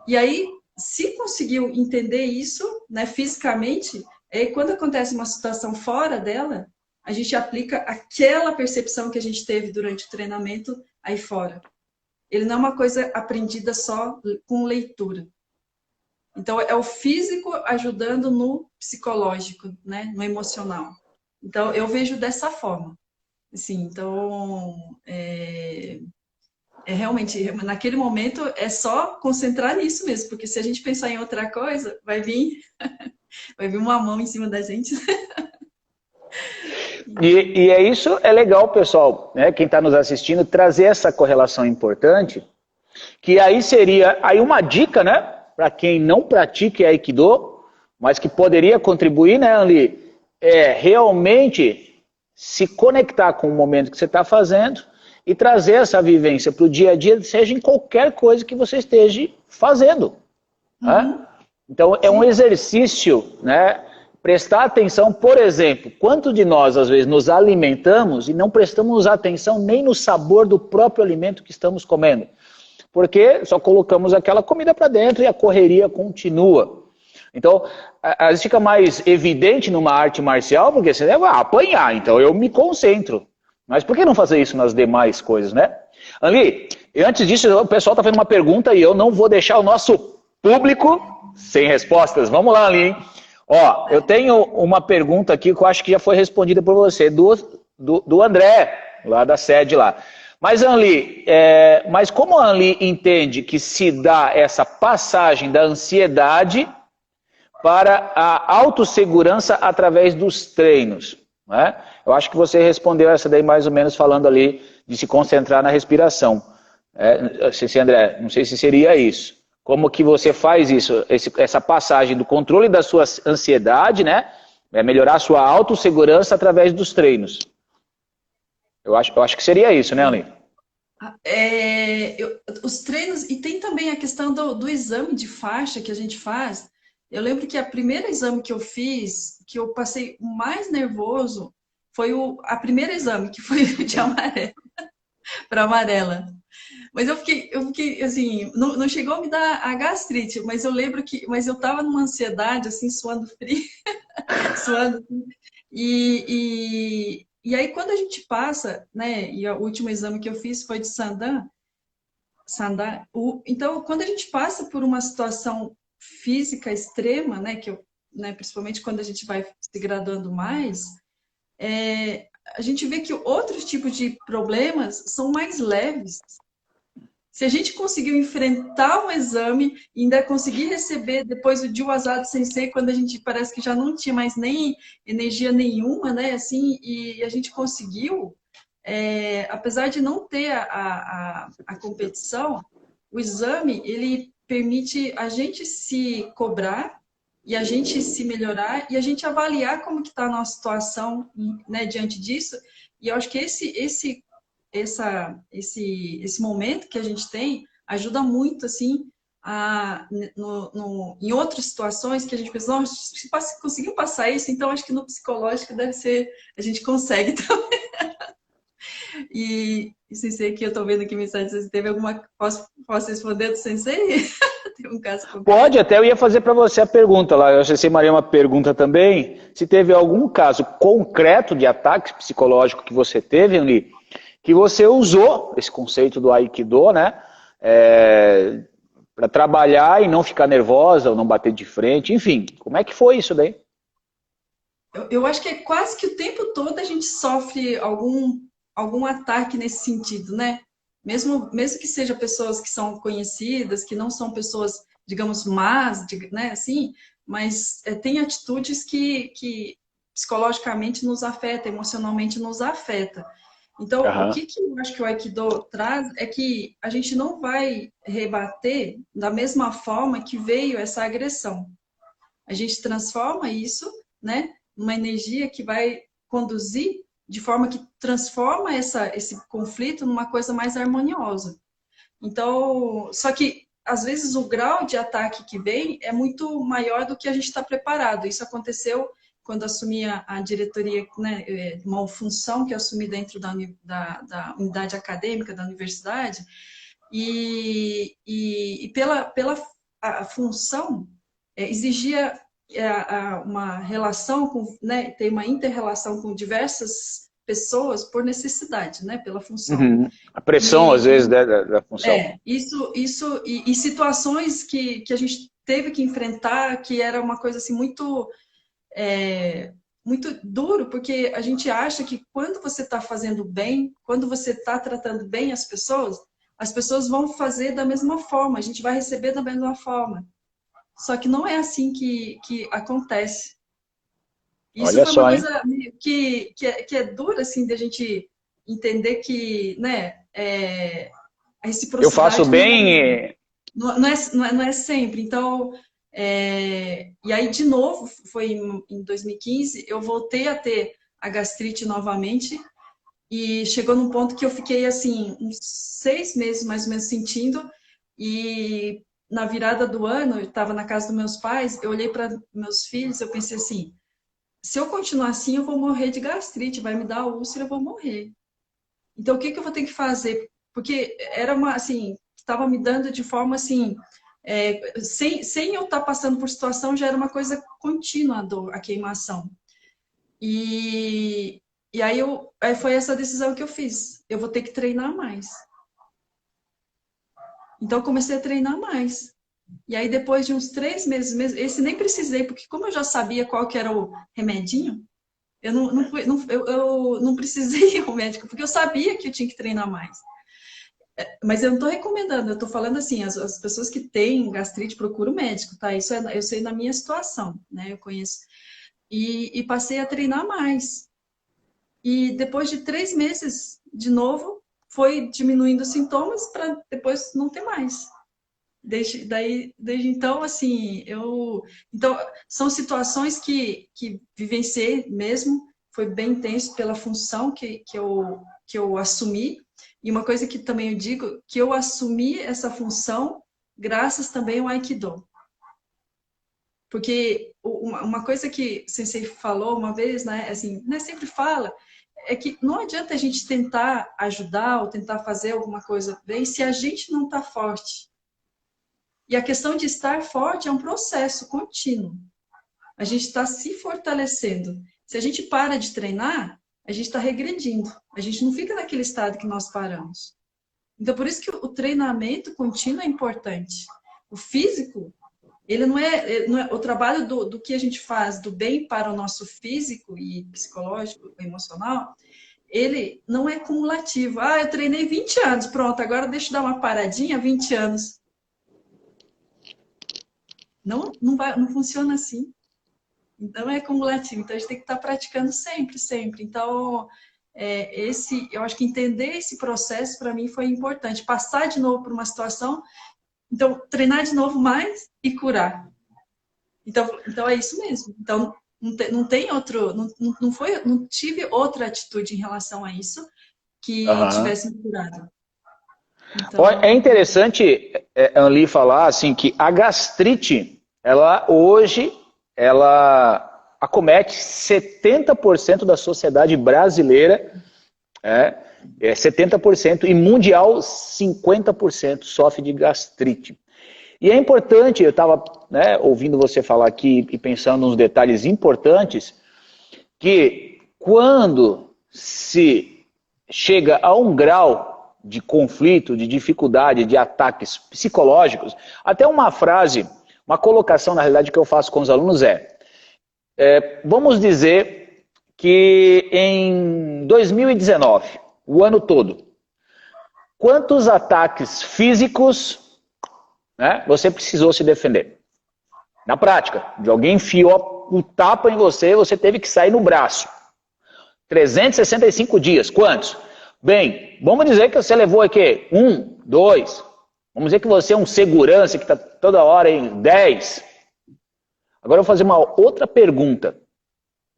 e aí, se conseguiu entender isso, né, fisicamente, quando acontece uma situação fora dela, a gente aplica aquela percepção que a gente teve durante o treinamento aí fora. ele não é uma coisa aprendida só com leitura. Então, é o físico ajudando no psicológico, né? No emocional. Então, eu vejo dessa forma. Assim, então, realmente, naquele momento, é só concentrar nisso mesmo, porque se a gente pensar em outra coisa, vai vir uma mão em cima da gente. E é isso, é legal, pessoal, né? Quem está nos assistindo, trazer essa correlação importante, que aí seria aí uma dica, né? Para quem não pratica Aikido, mas que poderia contribuir, né, Anli? É realmente se conectar com o momento que você está fazendo e trazer essa vivência para o dia a dia, seja em qualquer coisa que você esteja fazendo. Né? Então, é um exercício, né? Prestar atenção, por exemplo, quanto de nós, às vezes, nos alimentamos e não prestamos atenção nem no sabor do próprio alimento que estamos comendo. Porque só colocamos aquela comida para dentro e a correria continua. Então, às vezes fica mais evidente numa arte marcial, porque você deve apanhar, então eu me concentro. Mas por que não fazer isso nas demais coisas, né? Anli, antes disso, o pessoal está fazendo uma pergunta e eu não vou deixar o nosso público sem respostas. Vamos lá, Anli, hein? Ó, eu tenho uma pergunta aqui que eu acho que já foi respondida por você, do André, lá da sede lá. Mas, Anli, mas como a Anli entende que se dá essa passagem da ansiedade para a autossegurança através dos treinos? Né? Eu acho que você respondeu essa daí mais ou menos falando ali de se concentrar na respiração. André, não sei se seria isso. Como que você faz isso, essa passagem do controle da sua ansiedade, né? Melhorar a sua autossegurança através dos treinos. Eu acho que seria isso, né, Anli? Os treinos, e tem também a questão do exame de faixa que a gente faz. Eu lembro que a primeira exame que eu fiz, que eu passei o mais nervoso, foi a primeira exame, que foi de amarelo para amarela. Mas eu fiquei assim, não chegou a me dar a gastrite, mas eu lembro mas eu tava numa ansiedade, assim, suando frio, suando. E aí, quando a gente passa, né, e o último exame que eu fiz foi de Sandan, então, quando a gente passa por uma situação física extrema, né, principalmente quando a gente vai se graduando mais, a gente vê que outros tipos de problemas são mais leves. Se a gente conseguiu enfrentar um exame e ainda conseguir receber depois o Jiwazada Sensei, quando a gente parece que já não tinha mais nem energia nenhuma, né? Assim, e a gente conseguiu, apesar de não ter a competição, o exame, ele permite a gente se cobrar e a gente se melhorar e a gente avaliar como que está a nossa situação, né, diante disso. E eu acho que esse momento que a gente tem ajuda muito, assim, em outras situações que a gente pensa, nossa, se conseguiu passar isso, então acho que no psicológico deve ser, a gente consegue também. E Sensei, que eu estou vendo aqui mensagem, você teve alguma... Posso responder do Sensei? Tem um caso concreto? Pode, até eu ia fazer para você a pergunta lá, eu sei se Maria uma pergunta também, se teve algum caso concreto de ataque psicológico que você teve, Anli, que você usou esse conceito do Aikido, né, para trabalhar e não ficar nervosa, ou não bater de frente, enfim, como é que foi isso daí? Eu acho que é quase que o tempo todo a gente sofre algum ataque nesse sentido, né? Mesmo que sejam pessoas que são conhecidas, que não são pessoas, digamos, más, né, assim, mas tem atitudes que psicologicamente nos afetam, emocionalmente nos afetam. Então, o que eu acho que o Aikido traz é que a gente não vai rebater da mesma forma que veio essa agressão. A gente transforma isso, né, numa energia que vai conduzir de forma que transforma esse conflito numa coisa mais harmoniosa. Então, só que às vezes o grau de ataque que vem é muito maior do que a gente está preparado. Isso aconteceu quando assumi a diretoria, né, uma função que eu assumi dentro da unidade acadêmica da universidade, e pela a função exigia uma relação, né, ter uma inter-relação com diversas pessoas por necessidade, né? Pela função. Uhum. A pressão, às vezes, da função. E situações que a gente teve que enfrentar, que era uma coisa assim muito duro, porque a gente acha que quando você está fazendo bem, quando você está tratando bem as pessoas vão fazer da mesma forma, a gente vai receber da mesma forma. Só que não é assim que acontece. Isso Olha foi só, uma hein? coisa que é dura, assim, de a gente entender que, né, a Eu faço reciprocidade bem. não é sempre. Então, e aí, de novo, foi em 2015, eu voltei a ter a gastrite novamente e chegou num ponto que eu fiquei, assim, uns 6 meses, mais ou menos, sentindo. E na virada do ano, eu estava na casa dos meus pais, eu olhei para meus filhos, eu pensei assim, se eu continuar assim, eu vou morrer de gastrite, vai me dar úlcera, eu vou morrer. Então, o que eu vou ter que fazer? Porque era uma, assim, estava me dando de forma, assim, sem eu estar passando por situação, já era uma coisa contínua a queimação. E aí foi essa decisão que eu fiz. Eu vou ter que treinar mais. Então, eu comecei a treinar mais. E aí, depois de uns 3 meses mesmo, esse nem precisei, porque como eu já sabia qual que era o remedinho, eu não precisei ir ao médico, porque eu sabia que eu tinha que treinar mais. Mas eu não estou recomendando, eu estou falando assim, as pessoas que têm gastrite procuram o médico, tá? Isso eu sei na minha situação, né? Eu conheço. E passei a treinar mais. E depois de 3 meses, de novo, foi diminuindo os sintomas para depois não ter mais. Desde então, assim, então, são situações que vivenciei mesmo, foi bem intenso pela função que eu assumi, e uma coisa que também eu digo, que eu assumi essa função graças também ao Aikido. Porque uma coisa que o Sensei falou uma vez, né, assim, né, sempre fala, é que não adianta a gente tentar ajudar ou tentar fazer alguma coisa bem se a gente não está forte. E a questão de estar forte é um processo contínuo. A gente está se fortalecendo. Se a gente para de treinar, a gente está regredindo. A gente não fica naquele estado que nós paramos. Então, por isso que o treinamento contínuo é importante. O físico, ele não é o trabalho do que a gente faz do bem para o nosso físico e psicológico, emocional, ele não é cumulativo. Ah, eu treinei 20 anos, pronto, agora deixa eu dar uma paradinha, 20 anos. Não funciona assim. Então, é cumulativo. Então, a gente tem que estar praticando sempre, sempre. Então, eu acho que entender esse processo, para mim, foi importante. Passar de novo por uma situação, então, treinar de novo mais e curar. Então é isso mesmo. Então, não tem outro... Não tive outra atitude em relação a isso que tivesse me curado. Então... É interessante, Anli, falar assim, que a gastrite, hoje, ela acomete 70% da sociedade brasileira, 70%, e mundial 50% sofre de gastrite. E é importante, eu estava ouvindo você falar aqui e pensando nos detalhes importantes, que quando se chega a um grau de conflito, de dificuldade, de ataques psicológicos, até uma frase, uma colocação na realidade que eu faço com os alunos vamos dizer que em 2019, o ano todo, quantos ataques físicos você precisou se defender? Na prática, de alguém enfiou o tapa em você e você teve que sair no braço. 365 dias, quantos? Bem, vamos dizer que você levou aqui 1, 2, vamos dizer que você é um segurança que está toda hora em 10. Agora eu vou fazer uma outra pergunta,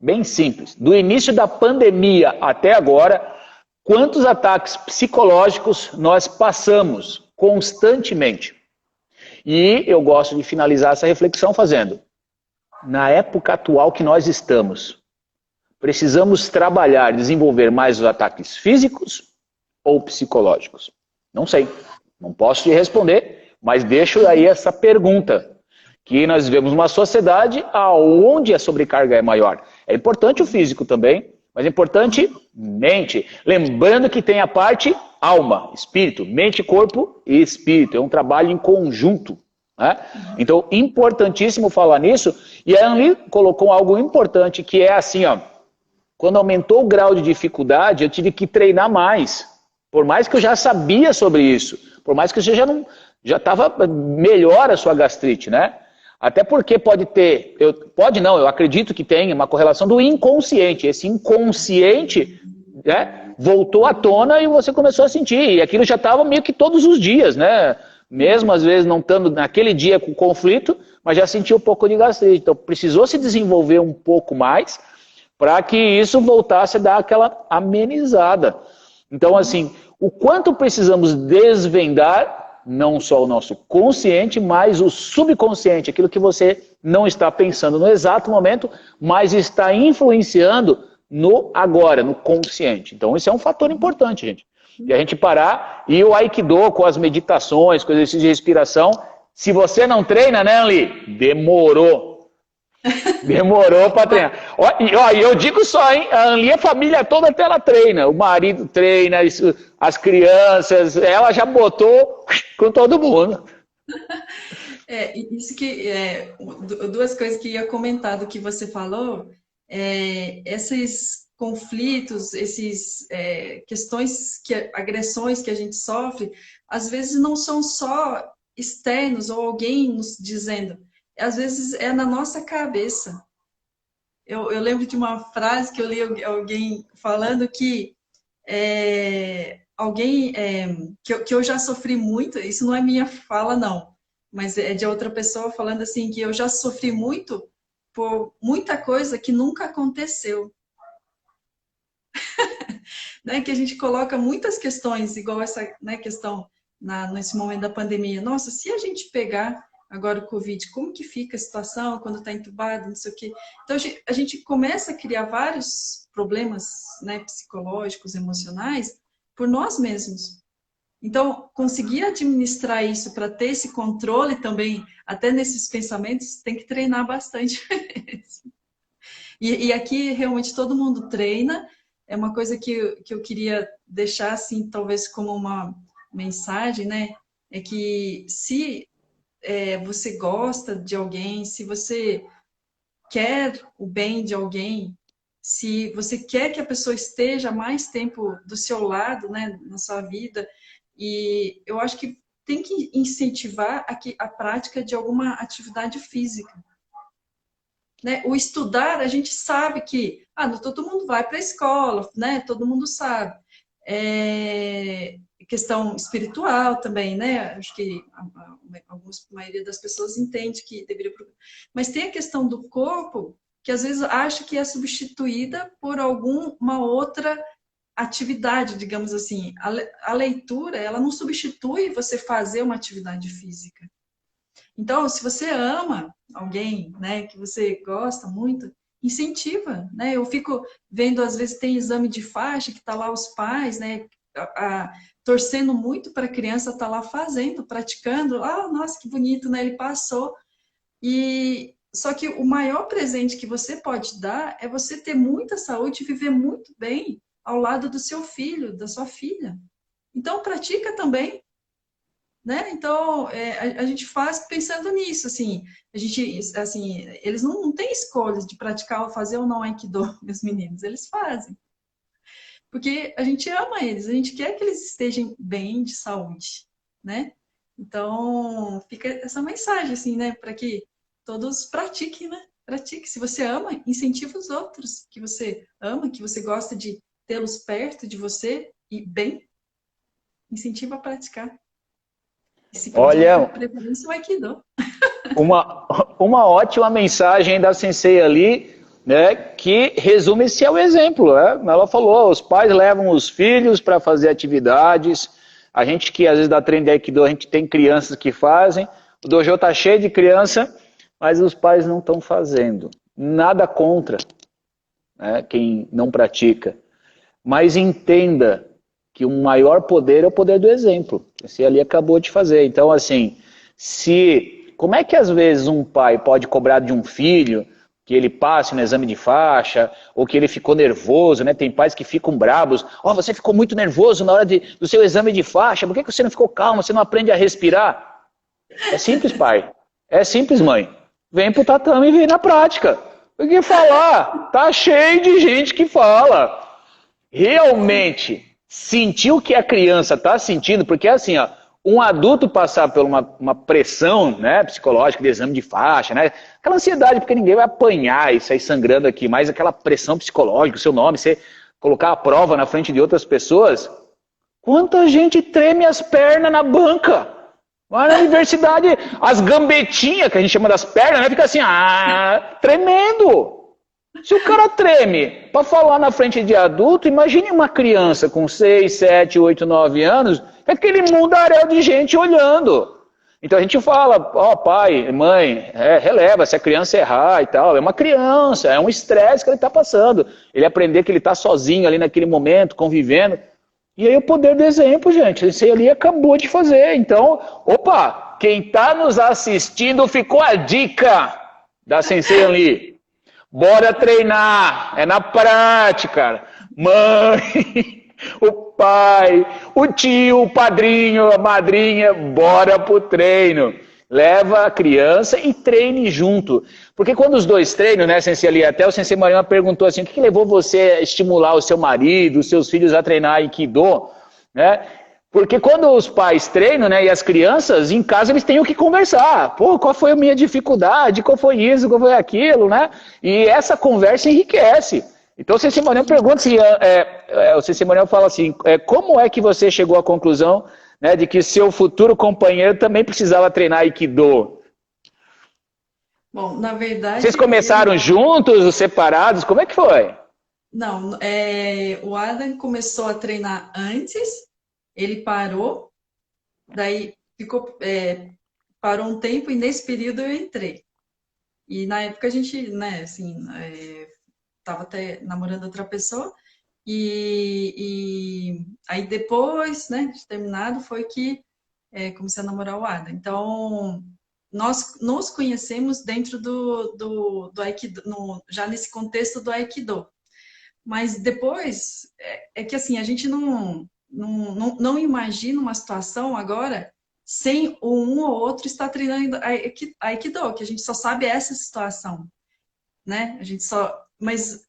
bem simples. Do início da pandemia até agora, quantos ataques psicológicos nós passamos constantemente? E eu gosto de finalizar essa reflexão fazendo, na época atual que nós estamos, precisamos trabalhar, desenvolver mais os ataques físicos ou psicológicos? Não sei, não posso te responder, mas deixo aí essa pergunta, que nós vivemos uma sociedade onde a sobrecarga é maior. É importante o físico também, Mas é importante, mente. Lembrando que tem a parte alma, espírito, mente, corpo e espírito. É um trabalho em conjunto. Né? Então, importantíssimo falar nisso. E a Anli colocou algo importante, que é assim, ó. Quando aumentou o grau de dificuldade, eu tive que treinar mais. Por mais que eu já sabia sobre isso. Por mais que você já estava melhor a sua gastrite, né? Até porque pode ter, eu acredito que tem uma correlação do inconsciente. Esse inconsciente, né, voltou à tona e você começou a sentir. E aquilo já estava meio que todos os dias, né? Mesmo às vezes não estando naquele dia com conflito, mas já sentiu um pouco de gastrite. Então precisou se desenvolver um pouco mais para que isso voltasse a dar aquela amenizada. Então, assim, o quanto precisamos desvendar, não só o nosso consciente, mas o subconsciente, aquilo que você não está pensando no exato momento, mas está influenciando no agora, no consciente. Então, isso é um fator importante, gente. E a gente parar, e o Aikido com as meditações, com exercícios de respiração, se você não treina, né, Anli? Demorou. Demorou para treinar. Ó, eu digo só, hein? A Anli, a família toda até ela treina. O marido treina, as crianças, ela já botou com todo mundo. Isso que duas coisas que eu ia comentar do que você falou, esses conflitos, esses questões, agressões que a gente sofre, às vezes não são só externos ou alguém nos dizendo. Às vezes é na nossa cabeça. Eu lembro de uma frase que eu li alguém falando que que eu já sofri muito, isso não é minha fala não, mas é de outra pessoa falando assim, que eu já sofri muito por muita coisa que nunca aconteceu. Né? Que a gente coloca muitas questões, igual essa, né, questão nesse momento da pandemia. Nossa, se a gente pegar agora o Covid, como que fica a situação quando está entubado, não sei o quê. Então, a gente começa a criar vários problemas, né, psicológicos, emocionais, por nós mesmos. Então, conseguir administrar isso para ter esse controle também, até nesses pensamentos, tem que treinar bastante. E aqui, realmente, todo mundo treina. É uma coisa que eu queria deixar, assim, talvez como uma mensagem, né? É que se você gosta de alguém, se você quer o bem de alguém, se você quer que a pessoa esteja mais tempo do seu lado, né, na sua vida, e eu acho que tem que incentivar a prática de alguma atividade física. Né? O estudar, a gente sabe que todo mundo vai para a escola, né? Todo mundo sabe. Questão espiritual também, né? Acho que a maioria das pessoas entende que deveria... Mas tem a questão do corpo, que às vezes acha que é substituída por alguma outra atividade, digamos assim. A leitura, ela não substitui você fazer uma atividade física. Então, se você ama alguém, né, que você gosta muito, incentiva, né? Eu fico vendo, às vezes tem exame de faixa, que tá lá os pais, né, torcendo muito para a criança estar lá fazendo, praticando. Nossa, que bonito, né? Ele passou. Só que o maior presente que você pode dar é você ter muita saúde e viver muito bem ao lado do seu filho, da sua filha. Então, pratica também. Né? Então, a gente faz pensando nisso, assim, eles não têm escolhas de praticar ou fazer ou não Aikido, meus meninos, eles fazem. Porque a gente ama eles, a gente quer que eles estejam bem de saúde, né? Então, fica essa mensagem, assim, né, para que todos pratiquem, né? Pratique. Se você ama, incentiva os outros que você ama, que você gosta de tê-los perto de você e bem, incentiva a praticar. Olha, preferência o Aikido. uma ótima mensagem da Sensei ali, né, que resume esse é o exemplo. Né? Ela falou, os pais levam os filhos para fazer atividades, a gente que às vezes dá treino de Aikido, a gente tem crianças que fazem, o dojo está cheio de criança, mas os pais não estão fazendo. Nada contra, né, quem não pratica. Mas entenda que o maior poder é o poder do exemplo. Você ali acabou de fazer. Então, assim, como é que às vezes um pai pode cobrar de um filho que ele passe no exame de faixa, ou que ele ficou nervoso, né? Tem pais que ficam bravos. Ó, você ficou muito nervoso na hora do seu exame de faixa, por que você não ficou calmo? Você não aprende a respirar? É simples, pai. É simples, mãe. Vem pro tatame e vem na prática. Porque falar, tá cheio de gente que fala. Realmente sentir o que a criança está sentindo, porque assim, ó, um adulto passar por uma pressão, né, psicológica de exame de faixa, né, aquela ansiedade, porque ninguém vai apanhar e sair sangrando aqui, mas aquela pressão psicológica, o seu nome, você colocar a prova na frente de outras pessoas, quanta gente treme as pernas na banca. Vai na universidade, as gambetinhas, que a gente chama das pernas, né, fica assim, tremendo. Se o cara treme para falar na frente de adulto, imagine uma criança com 6, 7, 8, 9 anos, é aquele mundaréu de gente olhando. Então a gente fala, ó, pai, mãe, releva se a criança errar e tal. É uma criança, é um estresse que ele está passando. Ele aprender que ele está sozinho ali naquele momento, convivendo. E aí o poder do exemplo, gente, esse ali acabou de fazer. Então, opa, quem está nos assistindo, ficou a dica da Sensei Ali. Bora treinar, é na prática. Mãe, o pai, o tio, o padrinho, a madrinha, bora pro treino. Leva a criança e treine junto. Porque quando os dois treinam, né, Sensei Ali, até o Sensei Mariana perguntou assim, o que levou você a estimular o seu marido, os seus filhos a treinar Aikido, né? Porque quando os pais treinam, né, e as crianças, em casa eles têm o que conversar. Pô, qual foi a minha dificuldade? Qual foi isso? Qual foi aquilo, né? E essa conversa enriquece. Então o Sensei Manuel pergunta se... o Sensei Manuel fala assim, como é que você chegou à conclusão, né, de que seu futuro companheiro também precisava treinar Aikido? Bom, na verdade... Vocês começaram juntos ou separados? Como é que foi? Não, o Adam começou a treinar antes... Ele parou, daí parou um tempo e nesse período eu entrei. E na época a gente, né, assim, tava até namorando outra pessoa e aí depois, né, de terminado, foi que comecei a namorar o Adam. Então, nós nos conhecemos dentro do Aikido, já nesse contexto do Aikido. Mas depois, que assim, a gente não imagina uma situação agora sem um ou outro estar treinando Aikido, que a gente só sabe essa situação, né? A gente só... Mas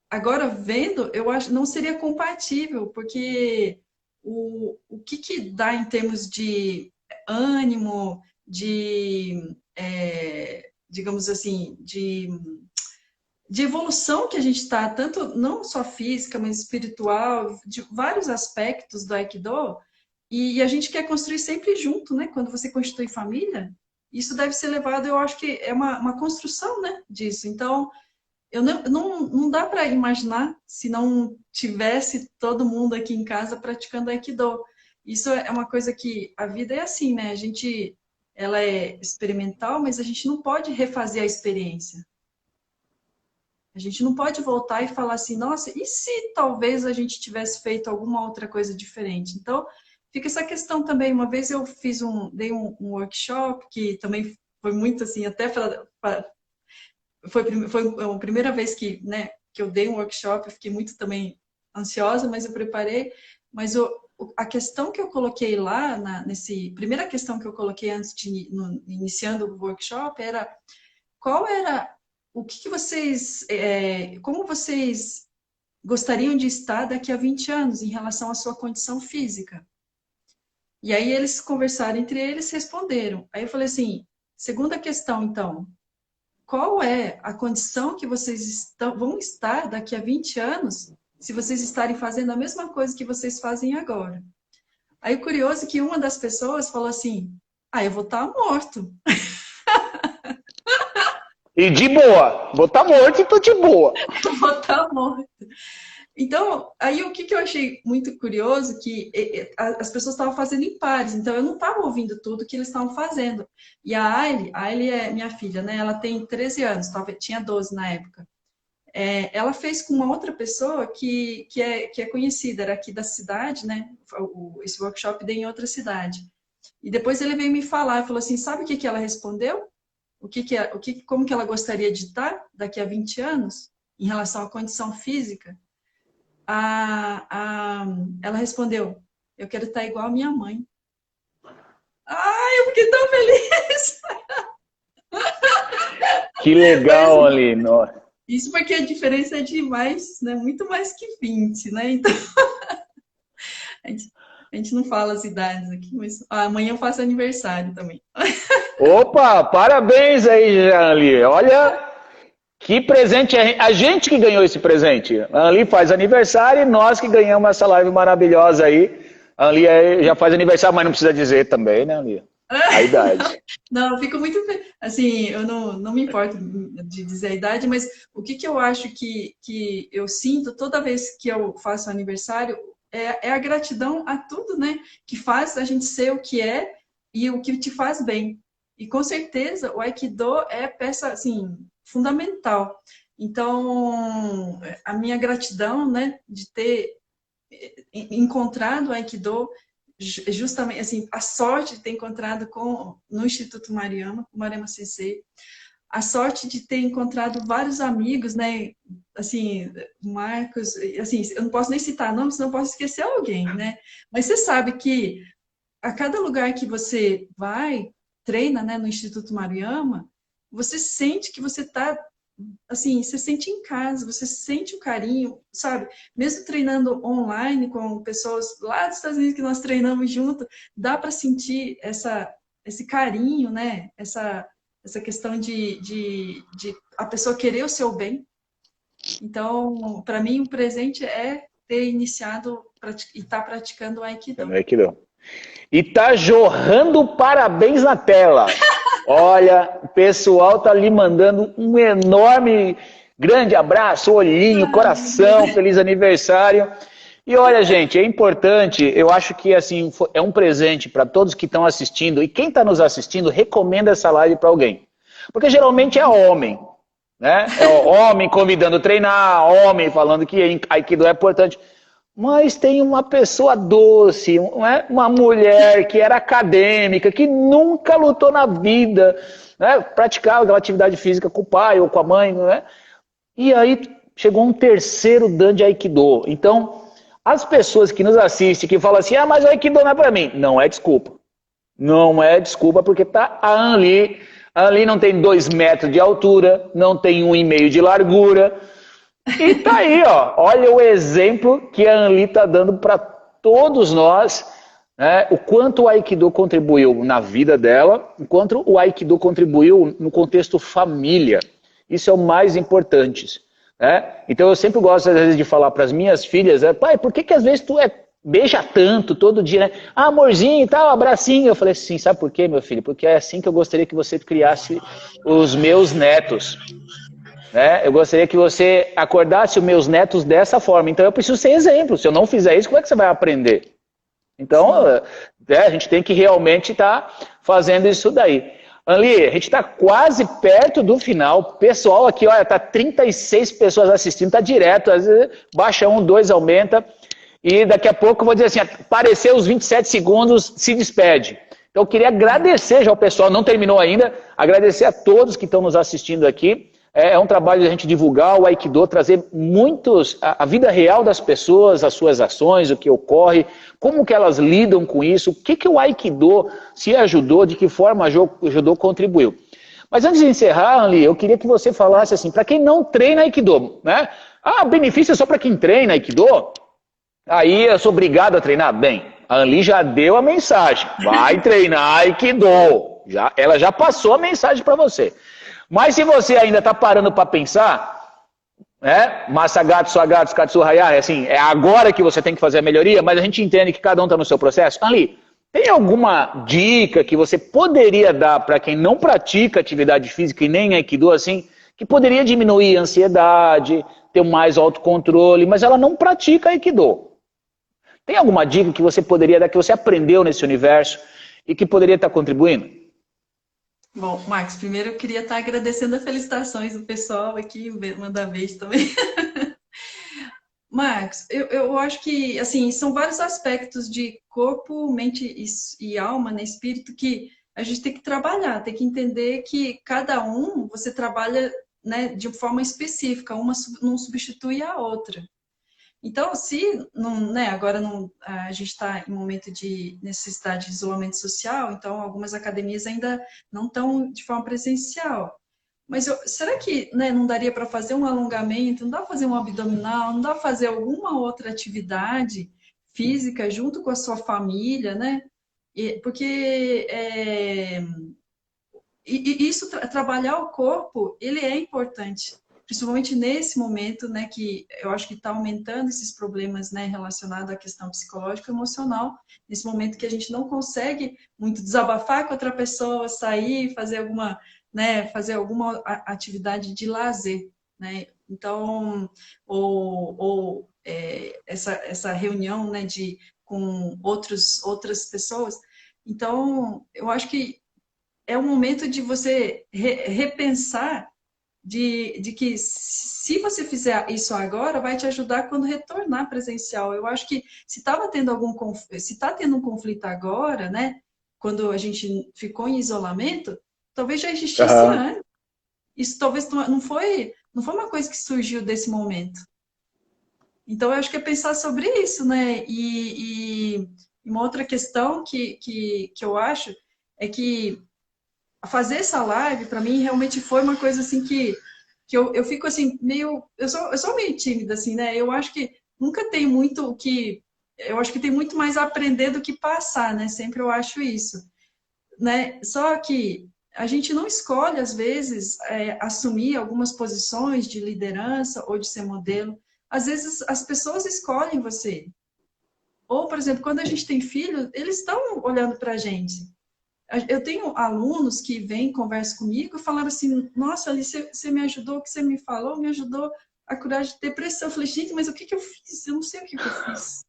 agora vendo, eu acho não seria compatível, porque o que dá em termos de ânimo, digamos assim, de evolução que a gente está, tanto não só física, mas espiritual, de vários aspectos do Aikido, e a gente quer construir sempre junto, né? Quando você constitui família, isso deve ser levado, eu acho que é uma construção, né, disso. Então, não dá para imaginar se não tivesse todo mundo aqui em casa praticando Aikido. Isso é uma coisa que a vida é assim, né? Ela é experimental, mas a gente não pode refazer a experiência. A gente não pode voltar e falar assim, nossa, e se talvez a gente tivesse feito alguma outra coisa diferente? Então, fica essa questão também. Uma vez eu dei um workshop que também foi muito assim, até foi a primeira vez que eu dei um workshop, eu fiquei muito também ansiosa, mas eu preparei. Mas a questão que eu coloquei lá, primeira questão que eu coloquei antes iniciando o workshop era qual era o que vocês, como vocês gostariam de estar daqui a 20 anos em relação à sua condição física? E aí eles conversaram entre eles, responderam. Aí eu falei assim, segunda questão então, qual é a condição que vocês vão estar daqui a 20 anos se vocês estarem fazendo a mesma coisa que vocês fazem agora? Aí o curioso é que uma das pessoas falou assim, eu vou estar morto. E de boa, vou estar morto e tô de boa. Vou estar morto. Então, aí o que eu achei muito curioso, que as pessoas estavam fazendo em pares, então eu não estava ouvindo tudo que eles estavam fazendo. E a Aile é minha filha, né? Ela tem 13 anos, tinha 12 na época. Ela fez com uma outra pessoa que é conhecida, era aqui da cidade, né? Esse workshop deu em outra cidade. E depois ele veio me falar, falou assim, sabe o que ela respondeu? como que ela gostaria de estar daqui a 20 anos, em relação à condição física, ela respondeu, eu quero estar igual a minha mãe. Ai, eu fiquei tão feliz! Que legal, Ali. Nossa. Isso porque a diferença é de mais, né? Muito mais que 20, né? Então, a gente não fala as idades aqui, mas amanhã eu faço aniversário também. Opa, parabéns aí, Ali. Olha, que presente. A gente que ganhou esse presente. A Ali faz aniversário e nós que ganhamos essa live maravilhosa aí. A Ali já faz aniversário, mas não precisa dizer também, né, Ali? A idade. Não, eu fico muito... Assim, eu não me importo de dizer a idade, mas o que eu acho que eu sinto toda vez que eu faço aniversário é a gratidão a tudo, né? Que faz a gente ser o que é e o que te faz bem. E com certeza o Aikido é peça, assim, fundamental. Então, a minha gratidão, né, de ter encontrado o Aikido, justamente, assim, a sorte de ter encontrado no Instituto Mariama, com Mariama Sensei, a sorte de ter encontrado vários amigos, né, assim, Marcos, assim, eu não posso nem citar nomes, senão eu posso esquecer alguém, né, mas você sabe que a cada lugar que você vai, treina, né, no Instituto Mariama, você sente que você está, assim, você sente em casa, você sente o carinho, sabe? Mesmo treinando online com pessoas lá dos Estados Unidos que nós treinamos junto, dá para sentir esse carinho, né? Essa questão de a pessoa querer o seu bem. Então, para mim, o presente é ter iniciado e estar praticando o Aikido. E tá jorrando parabéns na tela. Olha, o pessoal tá ali mandando um enorme, grande abraço, olhinho, coração, feliz aniversário. E olha, gente, é importante, eu acho que assim é um presente para todos que estão assistindo. E quem está nos assistindo, recomenda essa live para alguém. Porque geralmente é homem, né? É o homem convidando a treinar, homem falando que Aikido é importante. Mas tem uma pessoa doce, uma mulher que era acadêmica, que nunca lutou na vida, né? Praticava aquela atividade física com o pai ou com a mãe, né? E aí chegou um terceiro dan de Aikido. Então, as pessoas que nos assistem, que falam assim, mas o Aikido não é para mim. Não é desculpa. Não é desculpa, porque tá a Anli. A Anli não tem 2 metros de altura, não tem 1,5 de largura. E tá aí, ó. Olha o exemplo que a Anli tá dando para todos nós, né? O quanto o Aikido contribuiu na vida dela, o quanto o Aikido contribuiu no contexto família. Isso é o mais importante, né? Então eu sempre gosto às vezes de falar para as minhas filhas, pai, por que às vezes tu beija tanto todo dia, né? Ah, amorzinho e tal, abracinho. Eu falei assim, sabe por quê, meu filho? Porque é assim que eu gostaria que você criasse os meus netos. Né? Eu gostaria que você acordasse os meus netos dessa forma. Então eu preciso ser exemplo. Se eu não fizer isso, como é que você vai aprender? Então, a gente tem que realmente estar fazendo isso daí. Anli, a gente está quase perto do final. Pessoal aqui, olha, tá 36 pessoas assistindo, tá direto. Às vezes baixa 1, 2, aumenta. E daqui a pouco eu vou dizer assim, apareceu os 27 segundos, se despede. Então eu queria agradecer já ao pessoal, não terminou ainda, agradecer a todos que estão nos assistindo aqui. É um trabalho de a gente divulgar o Aikido, trazer a vida real das pessoas, as suas ações, o que ocorre, como que elas lidam com isso, o que o Aikido se ajudou, de que forma ajudou, contribuiu. Mas antes de encerrar, Anli, eu queria que você falasse assim, para quem não treina Aikido, né? Ah, benefício é só para quem treina Aikido? Aí eu sou obrigado a treinar? Bem, a Anli já deu a mensagem, vai treinar Aikido. Ela já passou a mensagem para você. Mas se você ainda está parando para pensar, né? Masagato, Swagato, Katsu, Hayar, assim, é agora que você tem que fazer a melhoria, mas a gente entende que cada um está no seu processo. Ali, tem alguma dica que você poderia dar para quem não pratica atividade física e nem Aikido, assim, que poderia diminuir a ansiedade, ter mais autocontrole, mas ela não pratica Aikido? Tem alguma dica que você poderia dar, que você aprendeu nesse universo e que poderia estar contribuindo? Bom, Marcos, primeiro eu queria estar agradecendo as felicitações do pessoal aqui, manda vez também. Marcos, eu acho que, assim, são vários aspectos de corpo, mente e alma, né, espírito, que a gente tem que trabalhar, tem que entender que cada um, você trabalha, né, de forma específica, uma não substitui a outra. Então, se não, né, agora não, a gente está em um momento de necessidade de isolamento social, então algumas academias ainda não estão de forma presencial. Mas será que, né, não daria para fazer um alongamento, não dá para fazer um abdominal, não dá para fazer alguma outra atividade física junto com a sua família, né? Porque isso, trabalhar o corpo, ele é importante, principalmente nesse momento, né, que eu acho que está aumentando esses problemas, né, relacionados à questão psicológica e emocional, nesse momento que a gente não consegue muito desabafar com outra pessoa, sair, fazer alguma, né, fazer alguma atividade de lazer, né, então, essa reunião, né, com outras pessoas, então, eu acho que é um momento de você repensar de que se você fizer isso agora, vai te ajudar quando retornar presencial. Eu acho que se estava tendo se está tendo um conflito agora, né? Quando a gente ficou em isolamento, talvez já existisse antes. Isso talvez não foi uma coisa que surgiu desse momento. Então, eu acho que é pensar sobre isso, né? E uma outra questão que eu acho é que fazer essa live, para mim, realmente foi uma coisa assim que eu fico assim, meio. Eu sou meio tímida, assim, né? Eu acho que nunca tem muito o que. Eu acho que tem muito mais a aprender do que passar, né? Sempre eu acho isso, né? Só que a gente não escolhe, às vezes, assumir algumas posições de liderança ou de ser modelo. Às vezes, as pessoas escolhem você. Ou, por exemplo, quando a gente tem filho, eles estão olhando para a gente. Eu tenho alunos que vêm, conversam comigo e falaram assim, nossa, Ali, você me ajudou, o que você me falou, me ajudou a curar de depressão. Eu falei, gente, mas o que eu fiz? Eu não sei o que eu fiz.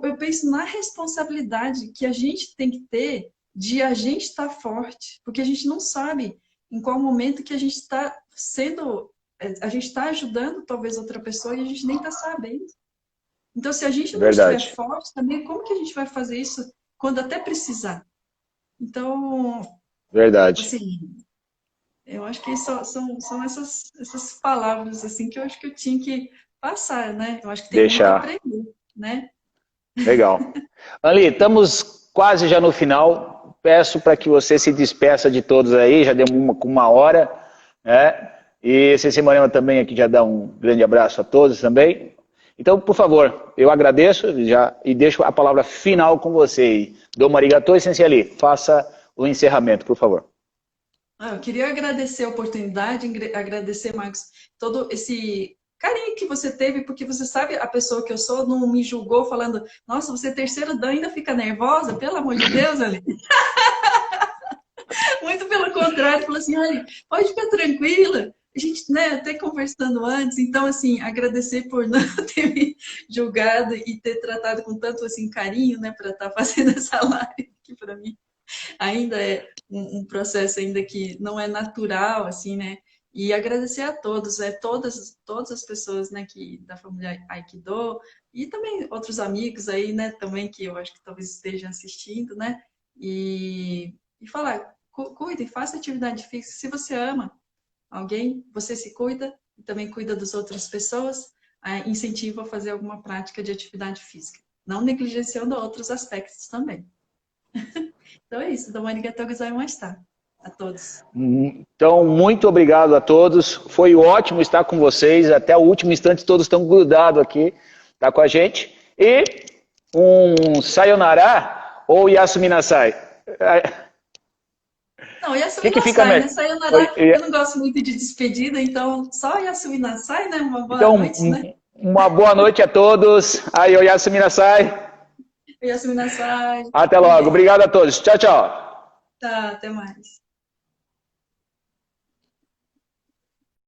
Eu penso na responsabilidade que a gente tem que ter de a gente estar forte, porque a gente não sabe em qual momento que a gente está a gente está ajudando talvez outra pessoa e a gente nem está sabendo. Então, se a gente não estiver forte também, como que a gente vai fazer isso quando até precisar? Então, assim, eu acho que são essas palavras assim que eu acho que eu tinha que passar, né? Eu acho que tem muito a aprender, né? Legal. Ali, estamos quase já no final. Peço para que você se despeça de todos aí, já deu uma hora, né? E Ceci Morena também aqui já dá um grande abraço a todos também. Então, por favor, eu agradeço e deixo a palavra final com você. Domo arigatou e Sensei Ali, faça o encerramento, por favor. Eu queria agradecer a oportunidade, agradecer, Marcos, todo esse carinho que você teve, porque você sabe a pessoa que eu sou, não me julgou falando, nossa, você é terceiro dan, ainda fica nervosa? Pelo amor de Deus, Ali. Muito pelo contrário, falou assim, Ali, pode ficar tranquila. A gente, né, até conversando antes, então, assim, agradecer por não ter me julgado e ter tratado com tanto, assim, carinho, né, para estar fazendo essa live aqui para mim. Ainda é um processo ainda que não é natural, assim, né, e agradecer a todos, todas as pessoas, né, da família Aikido, e também outros amigos aí, né, também que eu acho que talvez estejam assistindo, né, e falar, cuide, faça atividade física, se você ama alguém, você se cuida e também cuida das outras pessoas, incentiva a fazer alguma prática de atividade física, não negligenciando outros aspectos também. Então é isso, domo arigatou gozaimashita a todos. Então, muito obrigado a todos, foi ótimo estar com vocês, até o último instante todos estão grudados aqui, tá com a gente, e um sayonara ou yasuminasai? Não, Yasuminasai, né? Sayonara, eu não gosto muito de despedida, então só Yasuminasai, né? Uma boa noite, né? Uma boa noite a todos. Aí, Yasuminasai. Yasuminasai. Até logo. Obrigado a todos. Tchau, tchau. Tá, até mais.